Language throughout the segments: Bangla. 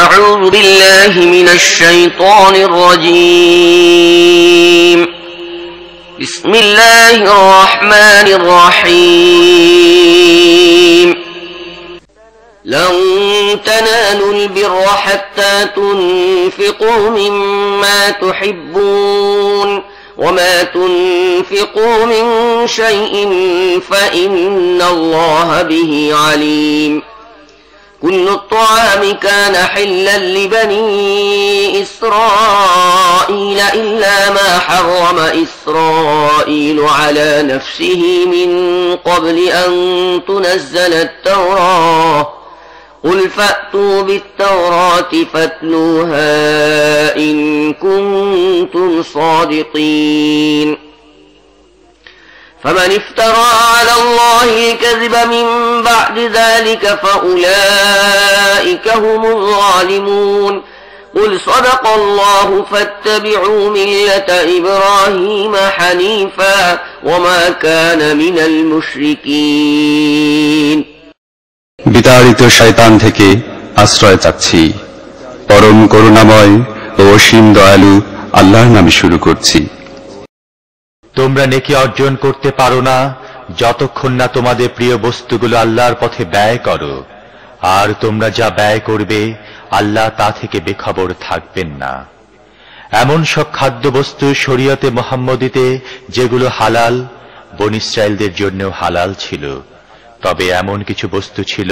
أعوذ بالله من الشيطان الرجيم بسم الله الرحمن الرحيم لن تنالوا البر حتى تنفقوا مما تحبون وما تنفقوا من شيء فإن الله به عليم كل الطعام كان حلا لبني إسرائيل إلا ما حرم إسرائيل على نفسه من قبل أن تنزل التوراة قل فأتوا بالتوراة فاتلوها إن كنتم صادقين فمن افترى على الله الكذب من بعد ذلك فأولئك هم الظالمون قل صدق الله فاتبعوا ملة إبراهيم حنيفا وما كان من المشركين বিতাড়িত শয়তান থেকে আশ্রয় চাচ্ছি। পরম করুণাময় ও অসীম দয়ালু আল্লাহর নামে শুরু করছি। তোমরা নেকি অর্জন করতে পারো না যতক্ষণ না তোমাদের প্রিয় বস্তুগুলো আল্লাহর পথে ব্যয় করো, আর তোমরা যা ব্যয় করবে আল্লাহ তা থেকে বেখবর থাকবেন না। এমন সব খাদ্যবস্তু শরীয়তে মুহাম্মদীতে যেগুলো হালাল, বনী ইসরাঈলদের জন্যও হালাল ছিল। তবে এমন কিছু বস্তু ছিল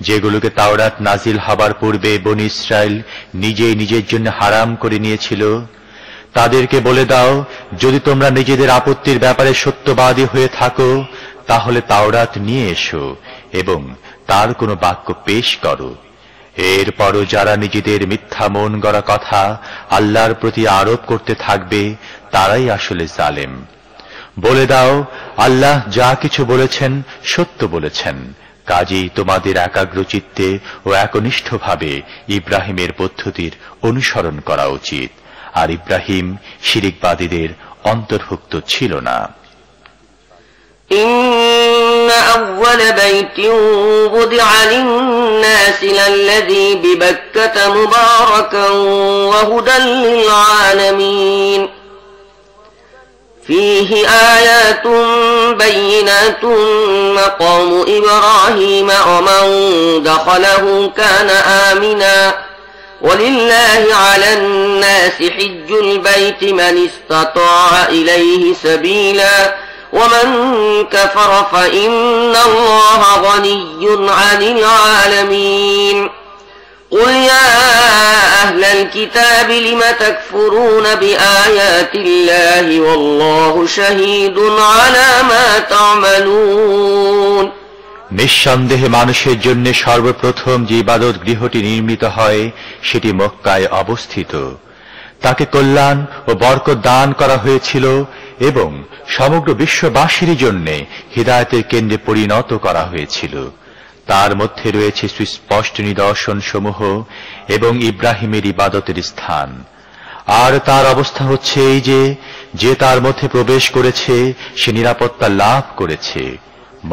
যেগুলোকে তাওরাত নাজিল হবার পূর্বে বনী ইসরাঈল নিজেই নিজের জন্য হারাম করে নিয়েছিল। তাদেরকে বলে দাও, যদি তোমরা নিজেদের আপত্তির ব্যাপারে সত্যবাদী হয়ে থাকো তাহলে তাওরাত নিয়ে এসো এবং তার কোনো বাক্য পেশ করো। এরপরও যারা নিজেদের মিথ্যা মন গড়া কথা আল্লাহর প্রতি আরোপ করতে থাকবে তারাই আসলে জালেম। বলে দাও, আল্লাহ যা কিছু বলেছেন সত্য বলেছেন, কাজেই তোমাদের একাগ্রচিত্তে ও একনিষ্ঠভাবে ইব্রাহিমের পদ্ধতির অনুসরণ করা উচিত। আর ইব্রাহিম শিরিকবাদীদের অন্তর্ভুক্ত ছিল না। إن أول بيت وضع للناس للذي ببكة مباركا وهدى للعالمين فيه آيات بينات مقام إبراهيم ومن دخله كان آمنا ولله على الناس حج البيت من استطاع إليه سبيلا ومن كفر فإن الله غني عن العالمين قل يا أهل الكتاب لم تكفرون بآيات الله والله شهيد على ما تعملون নিঃসন্দেহে মানুষের জন্য সর্বপ্রথম যে ইবাদত গৃহটি নির্মিত হয় সেটি মক্কায় অবস্থিত। তাকে কল্যাণ ও বরকত দান করা হয়েছিল এবং সমগ্র বিশ্ববাসীর জন্য হিদায়াতের কেন্দ্রে পরিণত করা হয়েছিল। তার মধ্যে রয়েছে সুস্পষ্ট নিদর্শন সমূহ এবং ইব্রাহিমের ইবাদতের স্থান। আর তার অবস্থা হচ্ছে এই যে তার মধ্যে প্রবেশ করেছে সে নিরাপত্তা লাভ করেছে।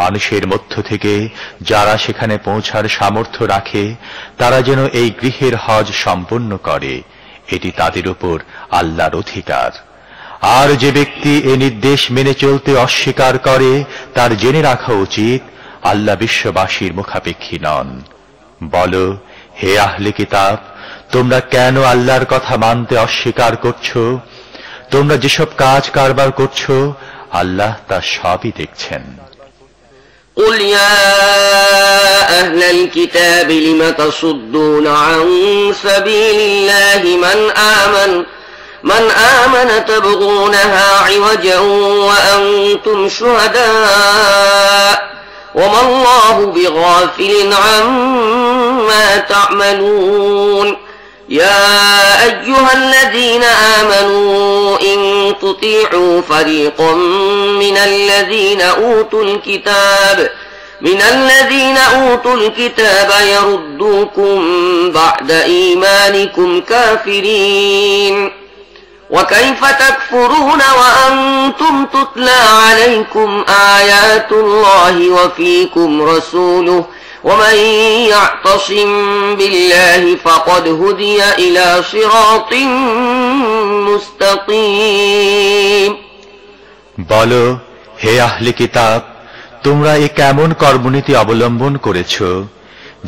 মানুষের মধ্য থেকে যারা সেখানে পৌঁছার সামর্থ্য রাখে তারা যেন এই গৃহের হজ সম্পন্ন করে, এটি তাদের উপর আল্লাহর অধিকার। আর যে ব্যক্তি এ নির্দেশ মেনে চলতে অস্বীকার করে তার জেনে রাখা উচিত আল্লাহ বিশ্ববাসীর মুখাপেক্ষী নন। বলো, হে আহলে কিতাব, তোমরা কেন আল্লাহর কথা মানতে অস্বীকার করছো? তোমরা যেসব কাজ কারবার করছো আল্লাহ তা সবই দেখছেন। قل يا أهل الكتاب لم تصدون عن سبيل الله من آمن تبغونها عوجا وأنتم شهداء وما الله بغافل عما تعملون يا أيها الذين آمنوا إن تطيعوا فريقا من الذين أوتوا الكتاب يردوكم بعد إيمانكم كافرين وكيف تكفرون وأنتم تتلى عليكم آيات الله وفيكم رسوله ومن يعتصم بالله فقد هدي إلى صراط مستقيم বলো, হে আহলে কিতাব, তোমরা এই কেমন কর্মনীতি অবলম্বন করেছো?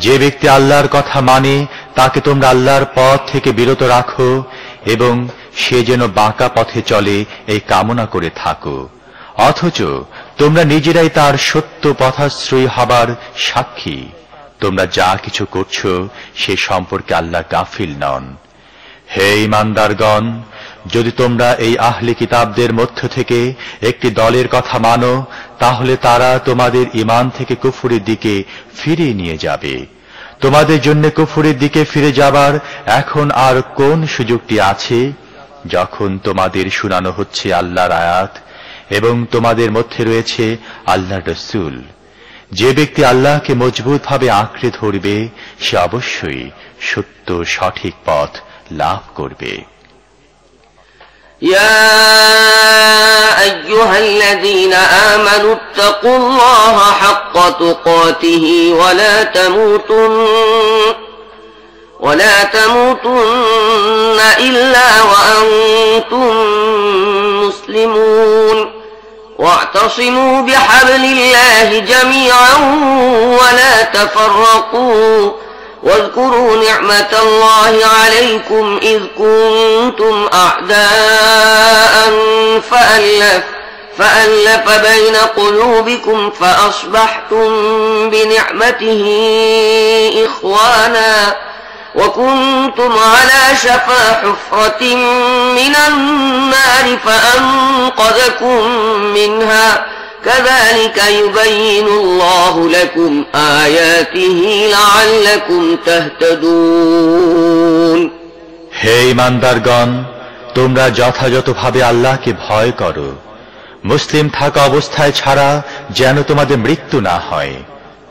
যে ব্যক্তি আল্লাহর কথা মানে তাকে তোমরা আল্লাহর পথ থেকে বিরত রাখো এবং সে যেন বাঁকা পথে চলে এই কামনা করে থাকো, অথচ তোমরা নিজেরাই তার সত্য পথাশ্রয়ী হবার সাক্ষী। তোমরা যা কিছু করছো সে সম্পর্কে আল্লাহ গাফিল নন। হে ঈমানদারগণ, যদি তোমরা এই আহলে কিতাবদের মধ্য থেকে একটি দলের কথা মানো, তাহলে তারা তোমাদের ঈমান থেকে কুফরের দিকে ফিরিয়ে নিয়ে যাবে। তোমাদের জন্য কুফরের দিকে ফিরে যাবার এখন আর কোন সুযোগটি আছে, যখন তোমাদের শোনানো হচ্ছে আল্লাহর আয়াত এবং তোমাদের মধ্যে রয়েছে আল্লাহর রাসূল? যে ব্যক্তি আল্লাহকে মজবুতভাবে আঁকড়ে ধরবে সে অবশ্যই সত্য সঠিক পথ লাভ করবে। يا أيها الذين آمنوا اتقوا الله حق تقاته ولا تموتن إلا وأنتم مسلمون واعتصموا بحبل الله جميعا ولا تفرقوا واذكروا نعمة الله عليكم إذ كنتم أعداء فألف بين قلوبكم فأصبحتم بنعمته إخوانا وكنتم على شفا حفرة من النار فأنقذكم منها كذلك يبين الله لكم آياته لعلكم تهتدون হে ঈমানদারগণ, তোমরা যথাযথভাবে আল্লাহকে ভয় করো। মুসলিম থাকা অবস্থায় ছাড়া যেন তোমাদের মৃত্যু না হয়।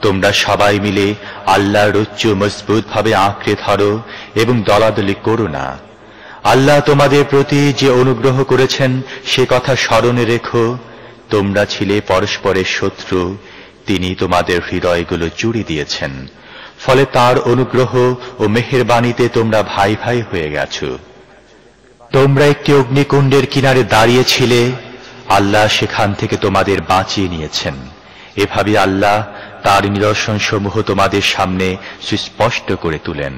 তোমরা সবাই মিলে আল্লাহর রজ্জু মজবুতভাবে আঁকড়ে ধরো এবং দলাদলি করো না। আল্লাহ তোমাদের প্রতি যে অনুগ্রহ করেছেন সে কথা স্মরণে রেখো। তোমরা ছিলে পরস্পরের শত্রু, তিনি তোমাদের হৃদয়গুলো জুড়ে দিয়েছেন, ফলে তার অনুগ্রহ ও মেহেরবানিতে তোমরা ভাই ভাই হয়ে গেছো। তোমরা একটি অগ্নিকুণ্ডের কিনারে দাঁড়িয়েছিলে, আল্লাহ সেখান থেকে তোমাদের বাঁচিয়ে নিয়েছেন। এভাবে আল্লাহ তার নিদর্শনসমূহ তোমাদের সামনে সুস্পষ্ট করে তুলেন।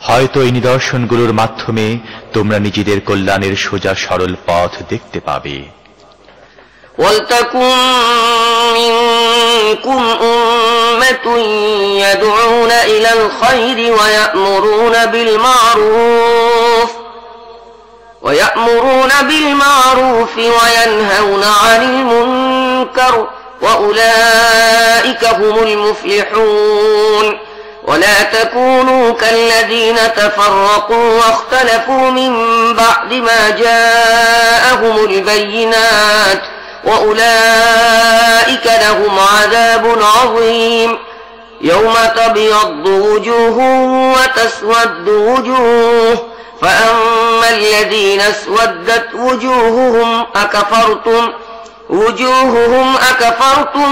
হয়তো এই নিদর্শনগুলোর মাধ্যমে তোমরা নিজেদের কল্যাণের সোজা সরল পথ দেখতে পাবে। وَلْتَكُنْ مِنْكُمْ أُمَّةٌ يَدْعُونَ إِلَى الْخَيْرِ وَيَأْمُرُونَ بِالْمَعْرُوفِ وَيَنْهَوْنَ عَنِ الْمُنكَرِ وَأُولَئِكَ هُمُ الْمُفْلِحُونَ وَلَا تَكُونُوا كَالَّذِينَ تَفَرَّقُوا وَاخْتَلَفُوا مِنْ بَعْدِ مَا جَاءَهُمُ الْبَيِّنَاتُ وَأُولَئِكَ لَهُمْ عَذَابٌ عَظِيمٌ يَوْمَ تَبْيَضُّ وُجُوهٌ وَتَسْوَدُّ وُجُوهٌ فَأَمَّا الَّذِينَ اسْوَدَّتْ وُجُوهُهُمْ أَكَفَرْتُمْ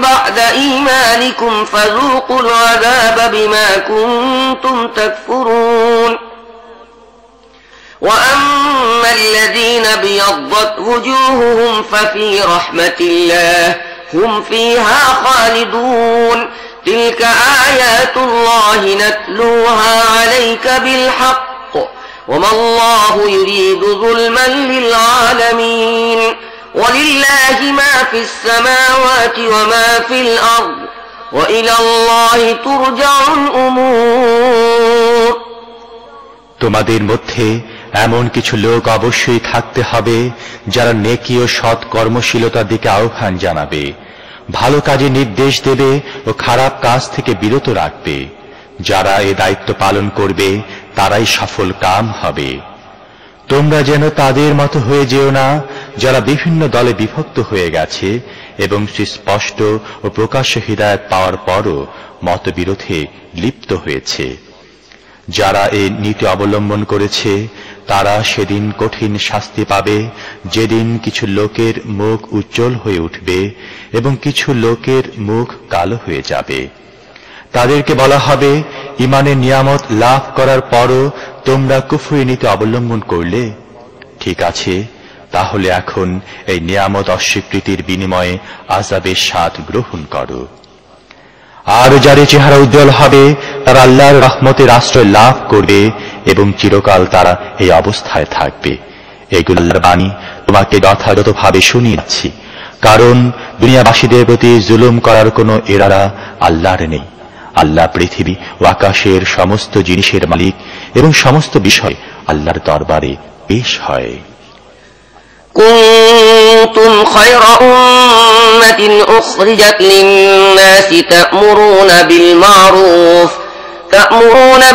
بَعْدَ إِيمَانِكُمْ فَذُوقُوا الْعَذَابَ بِمَا كُنْتُمْ تَكْفُرُونَ وَأَمَّا الَّذِينَ ابْيَضَّتْ وُجُوهُهُمْ فَفِي رَحْمَةِ اللَّهِ هُمْ فِيهَا خَالِدُونَ تِلْكَ آيَاتُ اللَّهِ نَتْلُوهَا عَلَيْكَ بِالْحَقِّ وَمَا اللَّهُ يُرِيدُ ظُلْمًا لِلْعَالَمِينَ وَلِلَّهِ مَا فِي السَّمَاوَاتِ وَمَا فِي الْأَرْضِ وَإِلَى اللَّهِ تُرْجَعُ الْأُمُورُ তোমাদের মধ্যে এমন কিছু লোক অবশ্যই থাকতে হবে যারা নেকি ও সৎ কর্মশীলতার দিকে আহ্বান জানাবে, ভালো কাজে নির্দেশ দেবে ও খারাপ কাজ থেকে বিরত রাখবে। যারা এ দায়িত্ব পালন করবে তারাই সফল কাম হবে। তোমরা যেন তাদের মতো হয়ে যেও না যারা বিভিন্ন দলে বিভক্ত হয়ে গেছে এবং সুস্পষ্ট ও প্রকাশ্য হিদায়াত পাওয়ার পরও মতবিরোধে লিপ্ত হয়েছে। যারা এই নীতি অবলম্বন করেছে তারা সেদিন কঠিন শাস্তি পাবে, যেদিন কিছু লোকের মুখ উজ্জ্বল হয়ে উঠবে এবং কিছু লোকের মুখ কালো হয়ে যাবে। তাদেরকে বলা হবে, ঈমানের নিয়ামত লাভ করার পরও তোমরা কুফরি নীতি অবলম্বন করলে। ঠিক আছে, তাহলে এখন এই নিয়ামত অস্বীকৃতির বিনিময়ে আযাবের স্বাদ গ্রহণ করো। আর যাদের চেহারা উজ্জ্বল হবে তারা আল্লাহর রহমতের আশ্রয় লাভ করবে এবং চিরকাল তারা এই অবস্থায় থাকবে। এগুলো আল্লাহর বাণী তোমাকে যথাযথভাবে শুনিয়েছি, কারণ দুনিয়াবাসীদের প্রতি জুলুম করার কোনো ইরাদা আল্লাহর নেই। আল্লাহ পৃথিবী ও আকাশের সমস্ত জিনিসের মালিক এবং সমস্ত বিষয় আল্লাহর দরবারে পেশ হয়। كنتم خير أمة أخرجت للناس تأمرون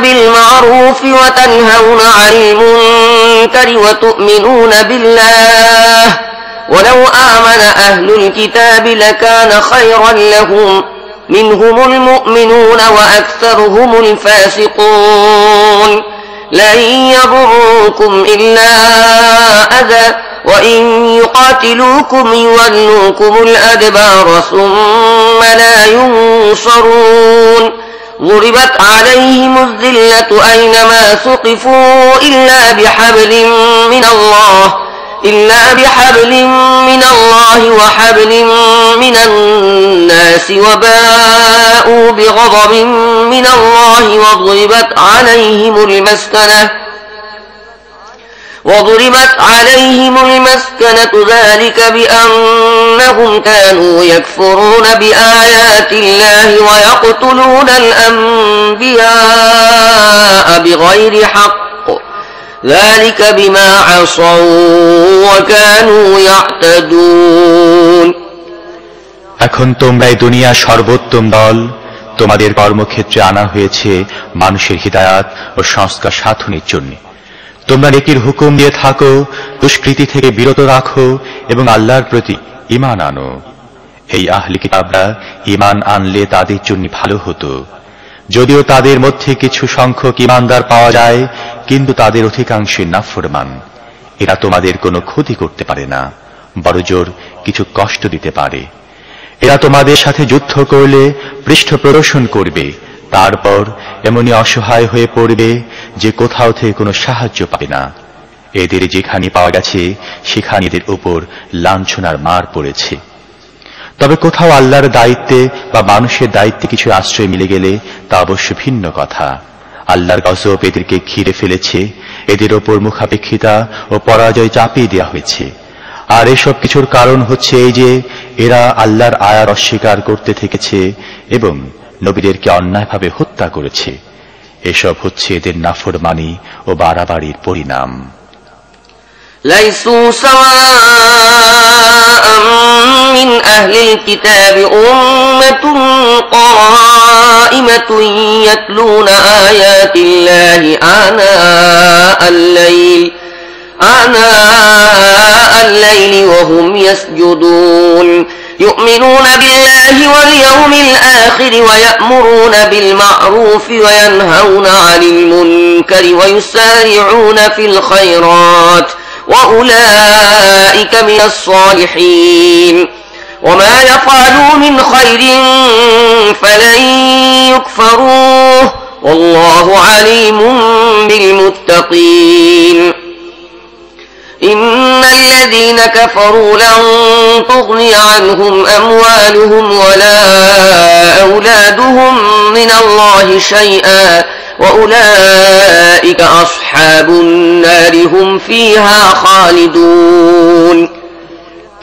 بالمعروف وتنهون عن المنكر وتؤمنون بالله ولو آمن أهل الكتاب لكان خيرا لهم منهم المؤمنون وأكثرهم الفاسقون لن يضروكم إلا أذى وإن يقاتلوكم يولوكم الأدبار ثم لا ينصرون ضربت عليهم الذلة أينما ثقفوا إلا بحبل من الله وحبل من الناس وباءوا بغضب من الله وضربت عليهم المسكنة ذلك بأنهم كانوا يكفرون بآيات الله ويقتلون الأنبياء بغير حق ذلك بما عصوا وكانوا يعتدون। এখন তোমরা এই দুনিয়ার সর্বোত্তম দল, তোমাদের কর্মক্ষেত্রে আনা হয়েছে মানুষের হিদায়াত ও সংস্কার সাধনের জন্য। তোমরা নেকির হুকুম দিয়ে থাকো, দুষ্কৃতি থেকে বিরত রাখো এবং আল্লাহর প্রতি ঈমান আনো। এই আহলি কিতাবরা ঈমান আনলে তাদের জন্য ভালো হতো। যদিও তাদের মধ্যে কিছু সংখ্যক ঈমানদার পাওয়া যায়, কিন্তু তাদের অধিকাংশই নাফরমান। এরা তোমাদের কোনো ক্ষতি করতে পারে না, বড়জোর কিছু কষ্ট দিতে পারে। এরা তোমাদের সাথে যুদ্ধ করলে পৃষ্ঠ প্রদর্শন করবে, তারপর এমনই অসহায় হয়ে পড়বে যে কোথাও থেকে কোনো সাহায্য পাবে না। এদের যেখানে পাওয়া গেছে সেখানে এদের উপর লাঞ্ছনার মার পড়েছে। তবে কোথাও আল্লাহর দায়িত্বে বা মানুষের দায়িত্বে কিছু আশ্রয় মিলে গেলে তা অবশ্য ভিন্ন কথা। আল্লাহর গজব এদেরকে ঘিরে ফেলেছে, এদের ওপর মুখাপেক্ষিতা ও পরাজয় চাপিয়ে দেওয়া হয়েছে। আর এসব কিছুর কারণ হচ্ছে এই যে এরা আল্লাহর আয়াত অস্বীকার করতে থেকেছে এবং নবীদেরকে অন্যায়ভাবে হত্যা করেছে। এসব হচ্ছে এদের নাফরমানি ও বাড়াবাড়ির পরিণাম। লাইসু সাওয়াআন মিন আহলিল কিতাবি উম্মাতুন কাইমাতুন ইয়াতলুনা আয়াতিল্লাহি আনাআল লাইলি ওয়া হুম ইয়াসজুদুন يؤمنون بالله واليوم الآخر ويأمرون بالمعروف وينهون عن المنكر ويسارعون في الخيرات وأولئك من الصالحين وما يفعلوا من خير فلن يكفروه والله عليم بالمتقين إن الذين كفروا لن تغني عنهم أموالهم ولا أولادهم من الله شيئا وأولئك أصحاب النار هم فيها خالدون।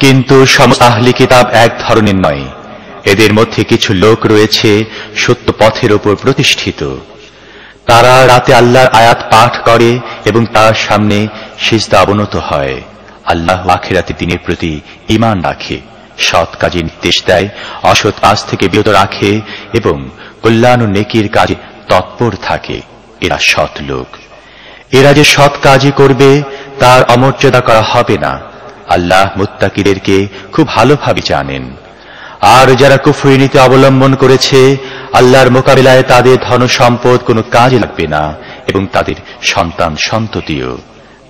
কিন্তু সমস্ত আহলি কিতাব এক ধরনের নয়। এদের মধ্যে কিছু লোক রয়েছে সত্য পথের উপর প্রতিষ্ঠিত। তারা রাতে আল্লাহর আয়াত পাঠ করে এবং তার সামনে সিজদা অবনত হয়। আল্লাহ আখিরাতের দিনের প্রতি ঈমান রাখে, সৎ কাজে নির্দেশ দেয়, অসৎ কাজ থেকে বিরত রাখে এবং কল্যাণ ও নেকির কাজে তৎপর থাকে। এরা সৎ লোক। এরা যে সৎ কাজই করবে তার অমর্যাদা করা হবে না। আল্লাহ মুত্তাকিদেরকে খুব ভালোভাবে জানেন। আর যারা কুফরি নীতি অবলম্বন করেছে, আল্লাহর মোকাবিলায় তাদের ধন সম্পদ কোনো কাজে লাগবে না এবং তাদের সন্তান সন্ততিও।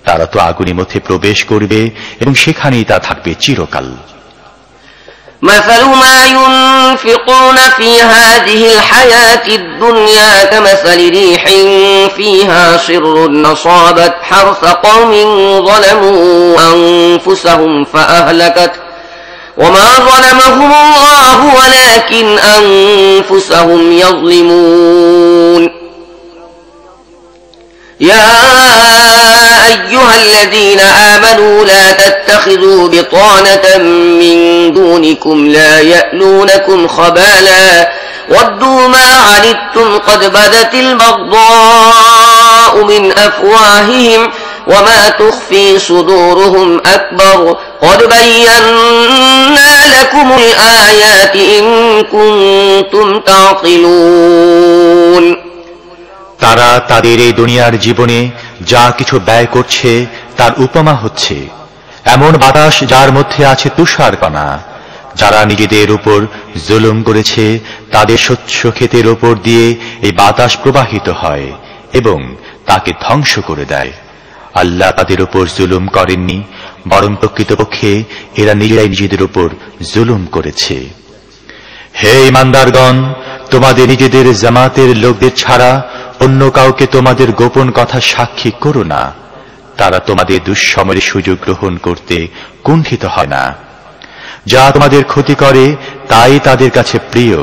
তারা তো আগুনের মধ্যে প্রবেশ করবে এবং সেখানেই তা থাকবে চিরকাল। مثل ما ينفقون في هذه الحياة الدنيا كمثل ريح فيها صر أصابت حرث قوم ظلموا أنفسهم فأهلكت وما ظلمهم الله ولكن أنفسهم يظلمون يا أيها الذين آمنوا لا تتخذوا بطانة من دونكم لا يألونكم خبالا ودوا ما عنتم قد بدت البغضاء من أفواههم وما تخفي صدورهم أكبر قد بينا لكم الآيات إن كنتم تعقلون তারা তাদের এই দুনিয়ার জীবনে যা কিছু ব্যয় করছে তার উপমা হচ্ছে এমন বাতাস যার মধ্যে আছে তুষারকণা। যারা নিজেদের উপর জুলুম করেছে তাদের শস্য ক্ষেতের উপর দিয়ে এই বাতাস প্রবাহিত হয় এবং তাকে ধ্বংস করে দেয়। আল্লাহ তাদের উপর জুলুম করেননি, বরং প্রকৃতপক্ষে এরা নিজেরাই নিজেদের উপর জুলুম করেছে। হে ঈমানদারগণ, তোমাদের নিজেদের জামাতের লোকদের ছাড়া অন্য কাউকে তোমাদের গোপন কথা সাক্ষী করো না। তারা তোমাদের দুঃসময়ের সুযোগ গ্রহণ করতে কুণ্ঠিত হয় না। যা তোমাদের ক্ষতি করে তাই তাদের কাছে প্রিয়।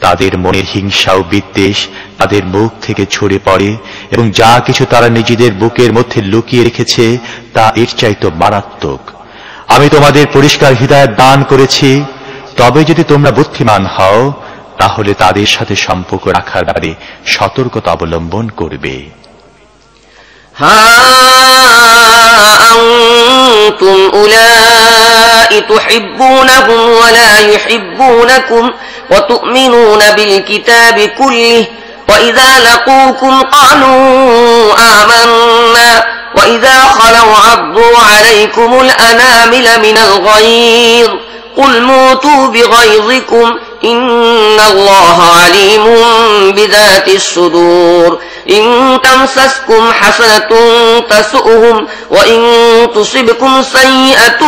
তাদের মনের হিংসা ও বিদ্বেষ তাদের মুখ থেকে ঝরে পড়ে এবং যা কিছু তারা নিজেদের বুকের মধ্যে লুকিয়ে রেখেছে তা এর চাইতে মারাত্মক। আমি তোমাদের পরিষ্কার হিদায়াত দান করেছি, তবে যদি তোমরা বুদ্ধিমান হও তাহলে তাদের সাথে সম্পর্ক রাখার ব্যাপারে সতর্কতা অবলম্বন করবে। হা আনতুম উলাই তুহিব্বুনাহুম ওয়া লা ইউহিব্বুনাকুম ওয়া তু'মিনুনা বিল কিতাবি কুল্লিহি ওয়া ইযা লাকুকুম ক্বালু আমান্না ওয়া ইযা খালাউ আ'দ্দু আলাইকুমুল আনামিলা মিনাল গায়য قل موتوا بغيظكم إن الله عليم بذات الصدور إن تمسسكم حسنة تسؤهم وإن تصبكم سيئة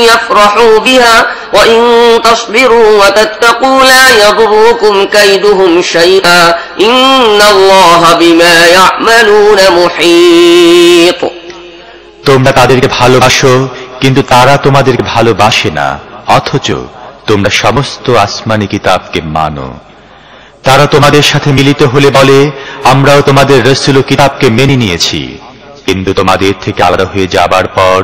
يفرحوا بها وإن تصبروا وتتقوا لا يضركم كيدهم شيئا إن الله بما يعملون محيط তোমরা তাদেরকে ভালোবাসো কিন্তু তারা তোমাদেরকে ভালোবাসে না, অথচ তোমরা সমস্ত আসমানি কিতাবকে মানো। তারা তোমাদের সাথে মিলিত হলে বলে আমরাও তোমাদের রাসূল ও কিতাবকে মেনে নিয়েছি, কিন্তু তোমাদের থেকে আলাদা হয়ে যাবার পর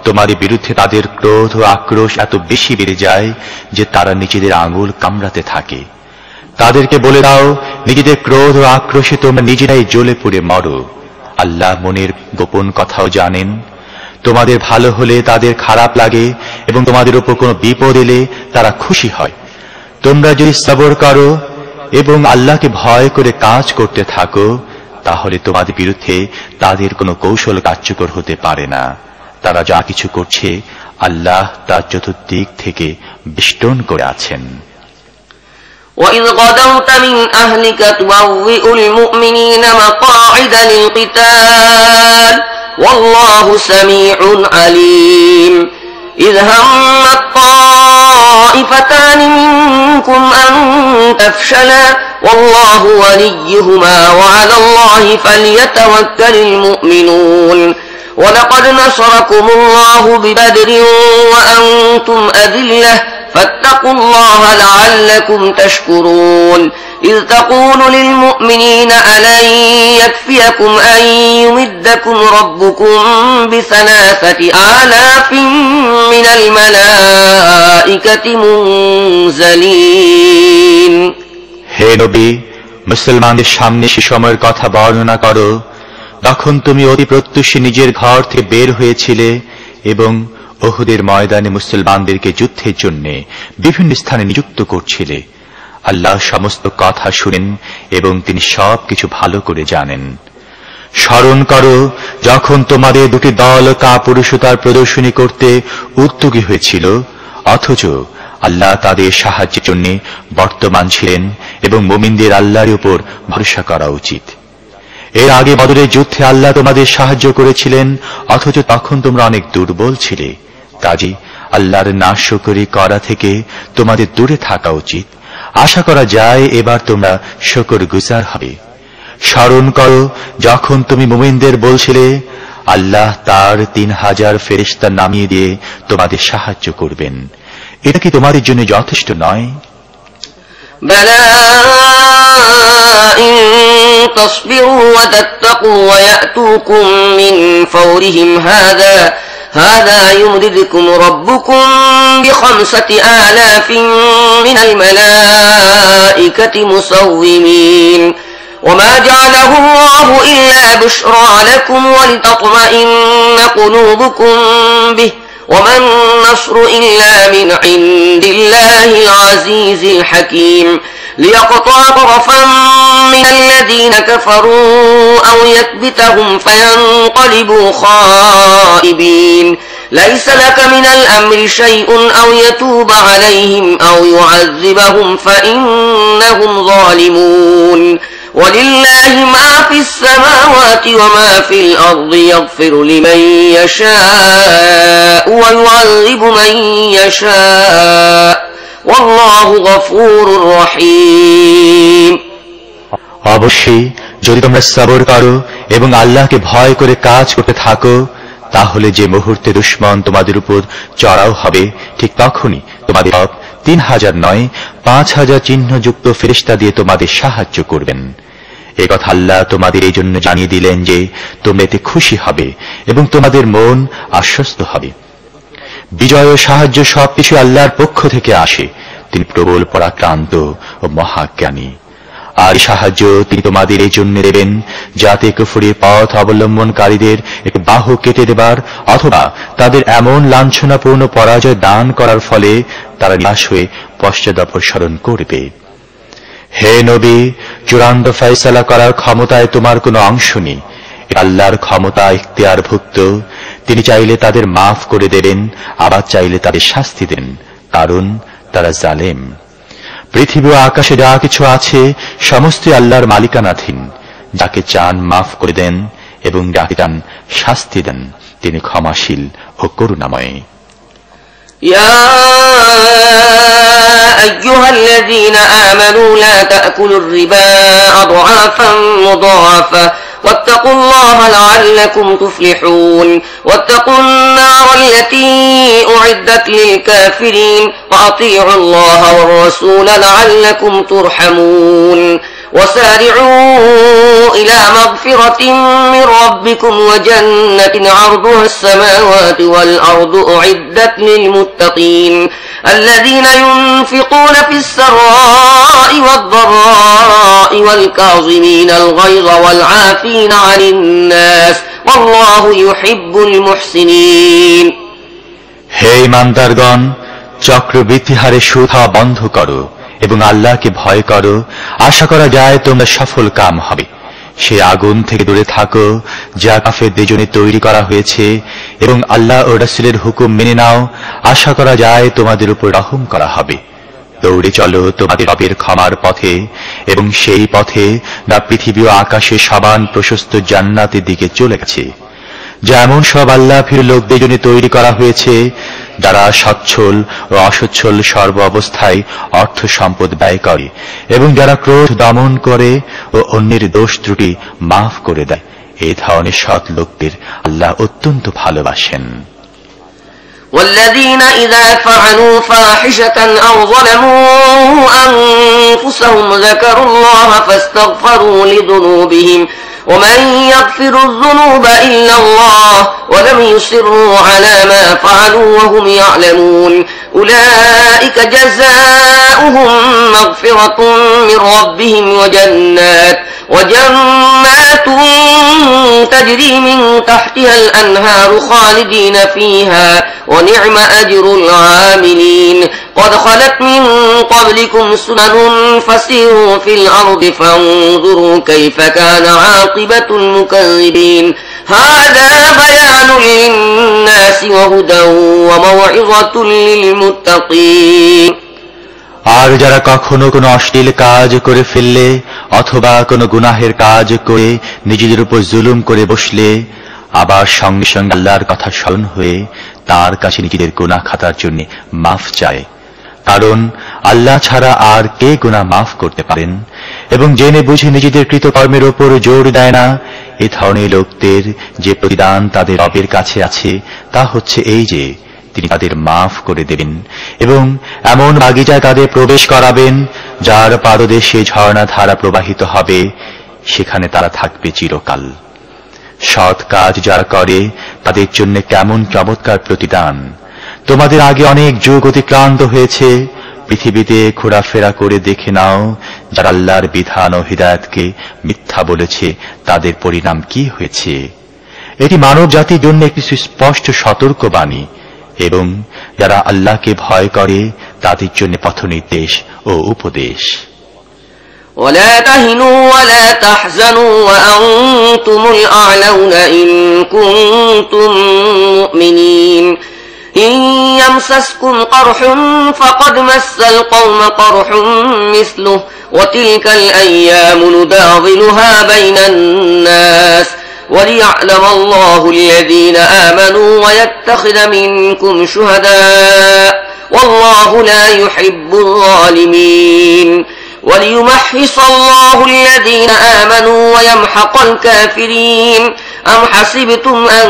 তোমাদের বিরুদ্ধে তাদের ক্রোধ ও আক্রোশ এত বেশি বেড়ে যায় যে তারা নিজেদের আঙুল কামড়াতে থাকে। তাদেরকে বলে দাও, নিজেদের ক্রোধ ও আক্রোশে তোমরা নিজেরাই জ্বলে পুড়ে মরো। আল্লাহ মনের গোপন কথাও জানেন। তোমাদের ভালো হলে তাদের খারাপ লাগে এবং তোমাদের উপর কোনো বিপদ এলে তারা খুশি হয়। তোমরা যদি সবর করো এবং আল্লাহকে ভয় করে কাজ করতে থাকো তাহলে তোমাদের বিরুদ্ধে তাদের কোনো কৌশল কার্যকর হতে পারে না। তারা যা কিছু করছে আল্লাহ তার চতুর্দিক থেকে বেষ্টন করে আছেন। وَإِذْ غَدَوْتَ مِنْ أَهْلِكَ تُبَوِّئُ الْمُؤْمِنِينَ مَقَاعِدَ لِلْقِتَالِ وَاللَّهُ سَمِيعٌ عَلِيمٌ إِذْ هَمَّتْ طَائِفَتَانِ مِنْكُمْ أَنْ تَفْشَلَا وَاللَّهُ وَلِيُّهُمَا وَعَلَى اللَّهِ فَلْيَتَوَكَّلِ الْمُؤْمِنُونَ وَلَقَدْ نَصَرَكُمُ اللَّهُ بِبَدْرٍ وَأَنْتُمْ أَذِلَّةٌ فاتقوا الله لعلكم تشكرون إذ تقول للمؤمنين ألن يكفيكم أن يمدكم ربكم ب3,000 آلاف من الملائكة منزلين হে নবী, মুসলমানদের সামনে সে সময়ের কথা বর্ণনা করো যখন তুমি অতি প্রত্যুষে নিজের ঘর থেকে বের হয়েছিলে এবং উহুদের ময়দানে মুসলমানদেরকে যুদ্ধের জন্য বিভিন্ন স্থানে নিযুক্ত করছিলে। আল্লাহ সমস্ত কথা শুনেন এবং তিনি সবকিছু ভালো করে জানেন। স্মরণ করো যখন তোমাদের দুটি দল কাপুরুষতার প্রদর্শনী করতে উদ্যোগী হয়েছিল, অথচ আল্লাহ তাদের সাহায্যের জন্য বর্তমান ছিলেন এবং মুমিনদের আল্লাহর উপর ভরসা করা উচিত। এর আগে বদরের যুদ্ধে আল্লাহ তোমাদের সাহায্য করেছিলেন, অথচ তখন তোমরা অনেক দুর্বল ছিলে। কাজী আল্লাহর নাশকরি করা থেকে তোমাদের দূরে থাকা উচিত। আশা করা যায় এবার তোমরা শুকরগুজার হবে। স্মরণ করো যখন তুমি মুমিনদের বলছিলে, আল্লাহ তার 3000 ফেরেশতা নামিয়ে দিয়ে তোমাদের সাহায্য করবেন। এটা কি তোমাদের জন্য যথেষ্ট নয়? بلى إن تصبروا وتتقوا ويأتوكم من فورهم هذا يمددكم ربكم ب5 آلاف من الملائكة مسومين وما جعله الله إلا بشرى لكم ولتطمئن قلوبكم به وما النصر إلا من عند الله العزيز الحكيم ليقطع طرفا من الذين كفروا أو يكبتهم فينقلبوا خائبين ليس لك من الأمر شيء أو يتوب عليهم أو يعذبهم فإنهم ظالمون ولله ما في السماوات وما في الأرض يغفر لمن يشاء ويعذب من يشاء والله غفور رحيم অবশ্যই যদি তোমরা সবর করো এবং আল্লাহকে ভয় করে কাজ করতে থাকো, তাহলে যে মুহূর্তে দুশমন তোমাদের উপর চড়াও হবে ঠিক তখনই তোমাদের 3000 নয় 5000 চিহ্নযুক্ত ফেরেশতা দিয়ে তোমাদের সাহায্য করবেন। এই কথা আল্লাহ তোমাদের এই জন্য জানিয়ে দিলেন যে তোমরা এতে খুশি হবে এবং তোমাদের মন আশ্বস্ত হবে। বিজয় ও সাহায্য সবকিছু আল্লাহর পক্ষ থেকে আসে। তিনি প্রবল পরাক্রান্ত ও মহাজ্ঞানী। আর সাহায্য তিনি তোমাদের এই জন্য দেবেন যাতে কুফরি পথ অবলম্বনকারীদের এক বাহু কেটে দেবার অথবা তাদের এমন লাঞ্ছনাপূর্ণ পরাজয় দান করার ফলে তারা নিরাশ হয়ে পশ্চাদপসরণ করবে। হে নবী, চূড়ান্ত ফয়সালা করার ক্ষমতায় তোমার কোনো অংশ নেই। আল্লাহর ক্ষমতা ইখতিয়ারভুক্ত। তিনি চাইলে তাদের মাফ করে দেবেন, আবার চাইলে তাদের শাস্তি দেন, কারণ তারা জালেম। পৃথিবী ও আকাশে যা কিছু আছে সমস্ত আল্লাহর মালিকানাধীন। যাকে চান মাফ করে দেন এবং যাকে চান শাস্তি দেন। তিনি ক্ষমাশীল ও করুণাময়। يا أيها الذين آمنوا لا تأكلوا الربا أضعافا مضاعفة واتقوا الله لعلكم تفلحون واتقوا النار التي أعدت للكافرين وأطيعوا الله والرسول لعلكم ترحمون وسارعوا إلى مغفرة من ربكم وجنة عرضها السماوات والأرض أعدت للمتقين الذين ينفقون في السراء والضراء والكاظمين الغيظ والعافين عن الناس والله يحب المحسنين হে ইমানদারগণ, চক্রবৃদ্ধি হারে সুদ খাওয়া বন্ধ করো এবং আল্লাহকে ভয় করো। আশা করা যায় তোমরা সফল কাম হবে। সে আগুন থেকে দূরে থাকো যা কাফেরদের জন্য তৈরি করা হয়েছে এবং আল্লাহ ও রাসূলের হুকুম মেনে নাও। আশা করা যায় তোমাদের উপর রহম করা হবে। দৌড়ে চলো তোমাদের রবের ক্ষমার পথে এবং সেই পথে যা পৃথিবী ও আকাশে সমান প্রশস্ত জান্নাতের দিকে চলে গেছে, যা এমন সব আল্লাহ ভীরু লোকদের জন্য তৈরি করা হয়েছে যারা সচ্ছল ও অসচ্ছল সর্ব অবস্থায় অর্থ সম্পদ ব্যয় করে এবং যারা ক্রোধ দমন করে ও অন্যের দোষ ত্রুটি মাফ করে দেয়। এই ধরনের সৎ লোকদের আল্লাহ অত্যন্ত ভালোবাসেন। والذين إذا فعلوا فاحشة أو ظلموا أنفسهم ذكروا الله فاستغفروا لذنوبهم ومن يغفر الذنوب إلا الله ولم يصروا على ما فعلوا وهم يعلمون أولئك جزاؤهم مغفرة من ربهم وجنات تجري من تحتها الأنهار خالدين فيها ونعم أجر العاملين قد خلت من قبلكم سنن فسيروا في الأرض فانظروا كيف كان عاقبة المكذبين هذا بيان للناس وهدى وموعظة للمتقين আর যারা কখনো কোনো অশ্লীল কাজ করে ফেললে অথবা কোনো গুনাহের কাজ করে নিজেদের উপর জুলুম করে বসলে, আবার সঙ্গে সঙ্গে আল্লাহর কথা স্মরণ হয়ে তার কাছে নিজেদের গুনাহ খাতার জন্য মাফ চায়, কারণ আল্লাহ ছাড়া আর কে গুনাহ মাফ করতে পারেন। এবং জেনে বুঝে নিজেদের কৃতকর্মের উপর জোর দেয় না, এ ধরনের লোকদের যে প্রতিদান তাদের রবের কাছে আছে তা হচ্ছে এই যে তিনি তাদের মাফ করে দেবেন এবং এমন বাগিচায় তাদের প্রবেশ করাবেন যার পাদদেশে ঝর্ণা ধারা প্রবাহিত হবে, সেখানে তারা থাকবে চিরকাল। সৎ কাজ যারা করে তাদের জন্য কেমন চমৎকার প্রতিদান। তোমাদের আগে অনেক যুগ অতিক্রান্ত হয়েছে, পৃথিবীতে ঘোরাফেরা করে দেখে নাও, যারা আল্লাহর বিধান ও হিদায়াতকে মিথ্যা বলেছে তাদের পরিণাম কি হয়েছে। এটি মানব জাতির জন্য একটি সুস্পষ্ট সতর্কবাণী এবং যারা আল্লাহকে ভয় করে তাদের জন্য পথনির্দেশ ও উপদেশ। ولا تهنوا ولا تحزنوا وأنتم الأعلون إن كنتم مؤمنين إن يمسسكم قرح فقد مس القوم قرح مثله وتلك الأيام نداولها بين الناس وليعلم الله الذين آمنوا ويتخذ منكم شهداء والله لا يحب الظالمين وليمحص الله الذين آمنوا ويمحق الكافرين أم حسبتم أن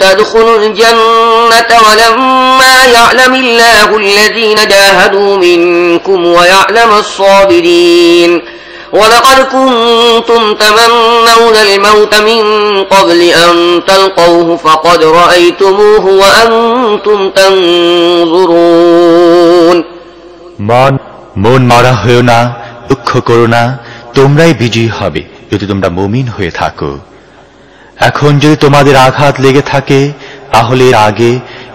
تدخلوا الجنة ولما يعلم الله الذين جاهدوا منكم ويعلم الصابرين ولقد كنتم تمنون الموت من قبل أن تلقوه فقد رأيتموه وأنتم تنظرون মন মারা হয়েও না, দুঃখ করো না, তোমরাই বিজয়ী হবে যদি তোমরা মুমিন হয়ে থাকো। এখন যদি তোমাদের আঘাত লেগে থাকে তাহলে এর আগে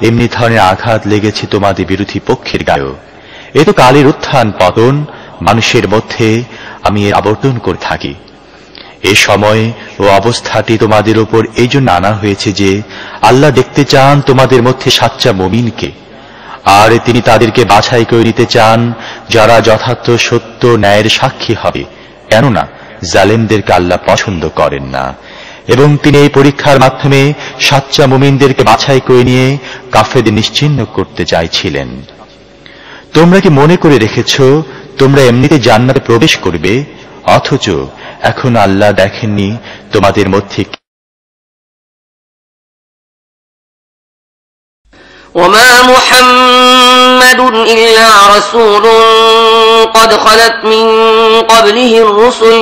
এমনি ধরনের আঘাত লেগেছে তোমাদের বিরোধী পক্ষের গায়েও। এ তো কালের উত্থান পতন, মানুষের মধ্যে আমি এর আবর্তন করে থাকি। এই সময় ও অবস্থাটি তোমাদের উপর এই জন্য আনা হয়েছে যে আল্লাহ দেখতে চান তোমাদের মধ্যে সাচ্চা মুমিনকে, আর তিনি তাদেরকে বাছাই করে নিতে চান যারা যথার্থ সত্য ন্যায়ের সাক্ষী হবে, কেননা জালেমদেরকে আল্লাহ পছন্দ করেন না। এবং তিনি এই পরীক্ষার মাধ্যমে সাচ্চা মুমিনদেরকে বাছাই করে নিয়ে কাফেরদের নিশ্চিহ্ন করতে চাইছিলেন। তোমরা কি মনে করে রেখেছ তোমরা এমনিতে জান্নাতে প্রবেশ করবে, অথচ এখন আল্লাহ দেখেননি তোমাদের মধ্যে وما محمد إلا رسول قد خلت من قبله الرسل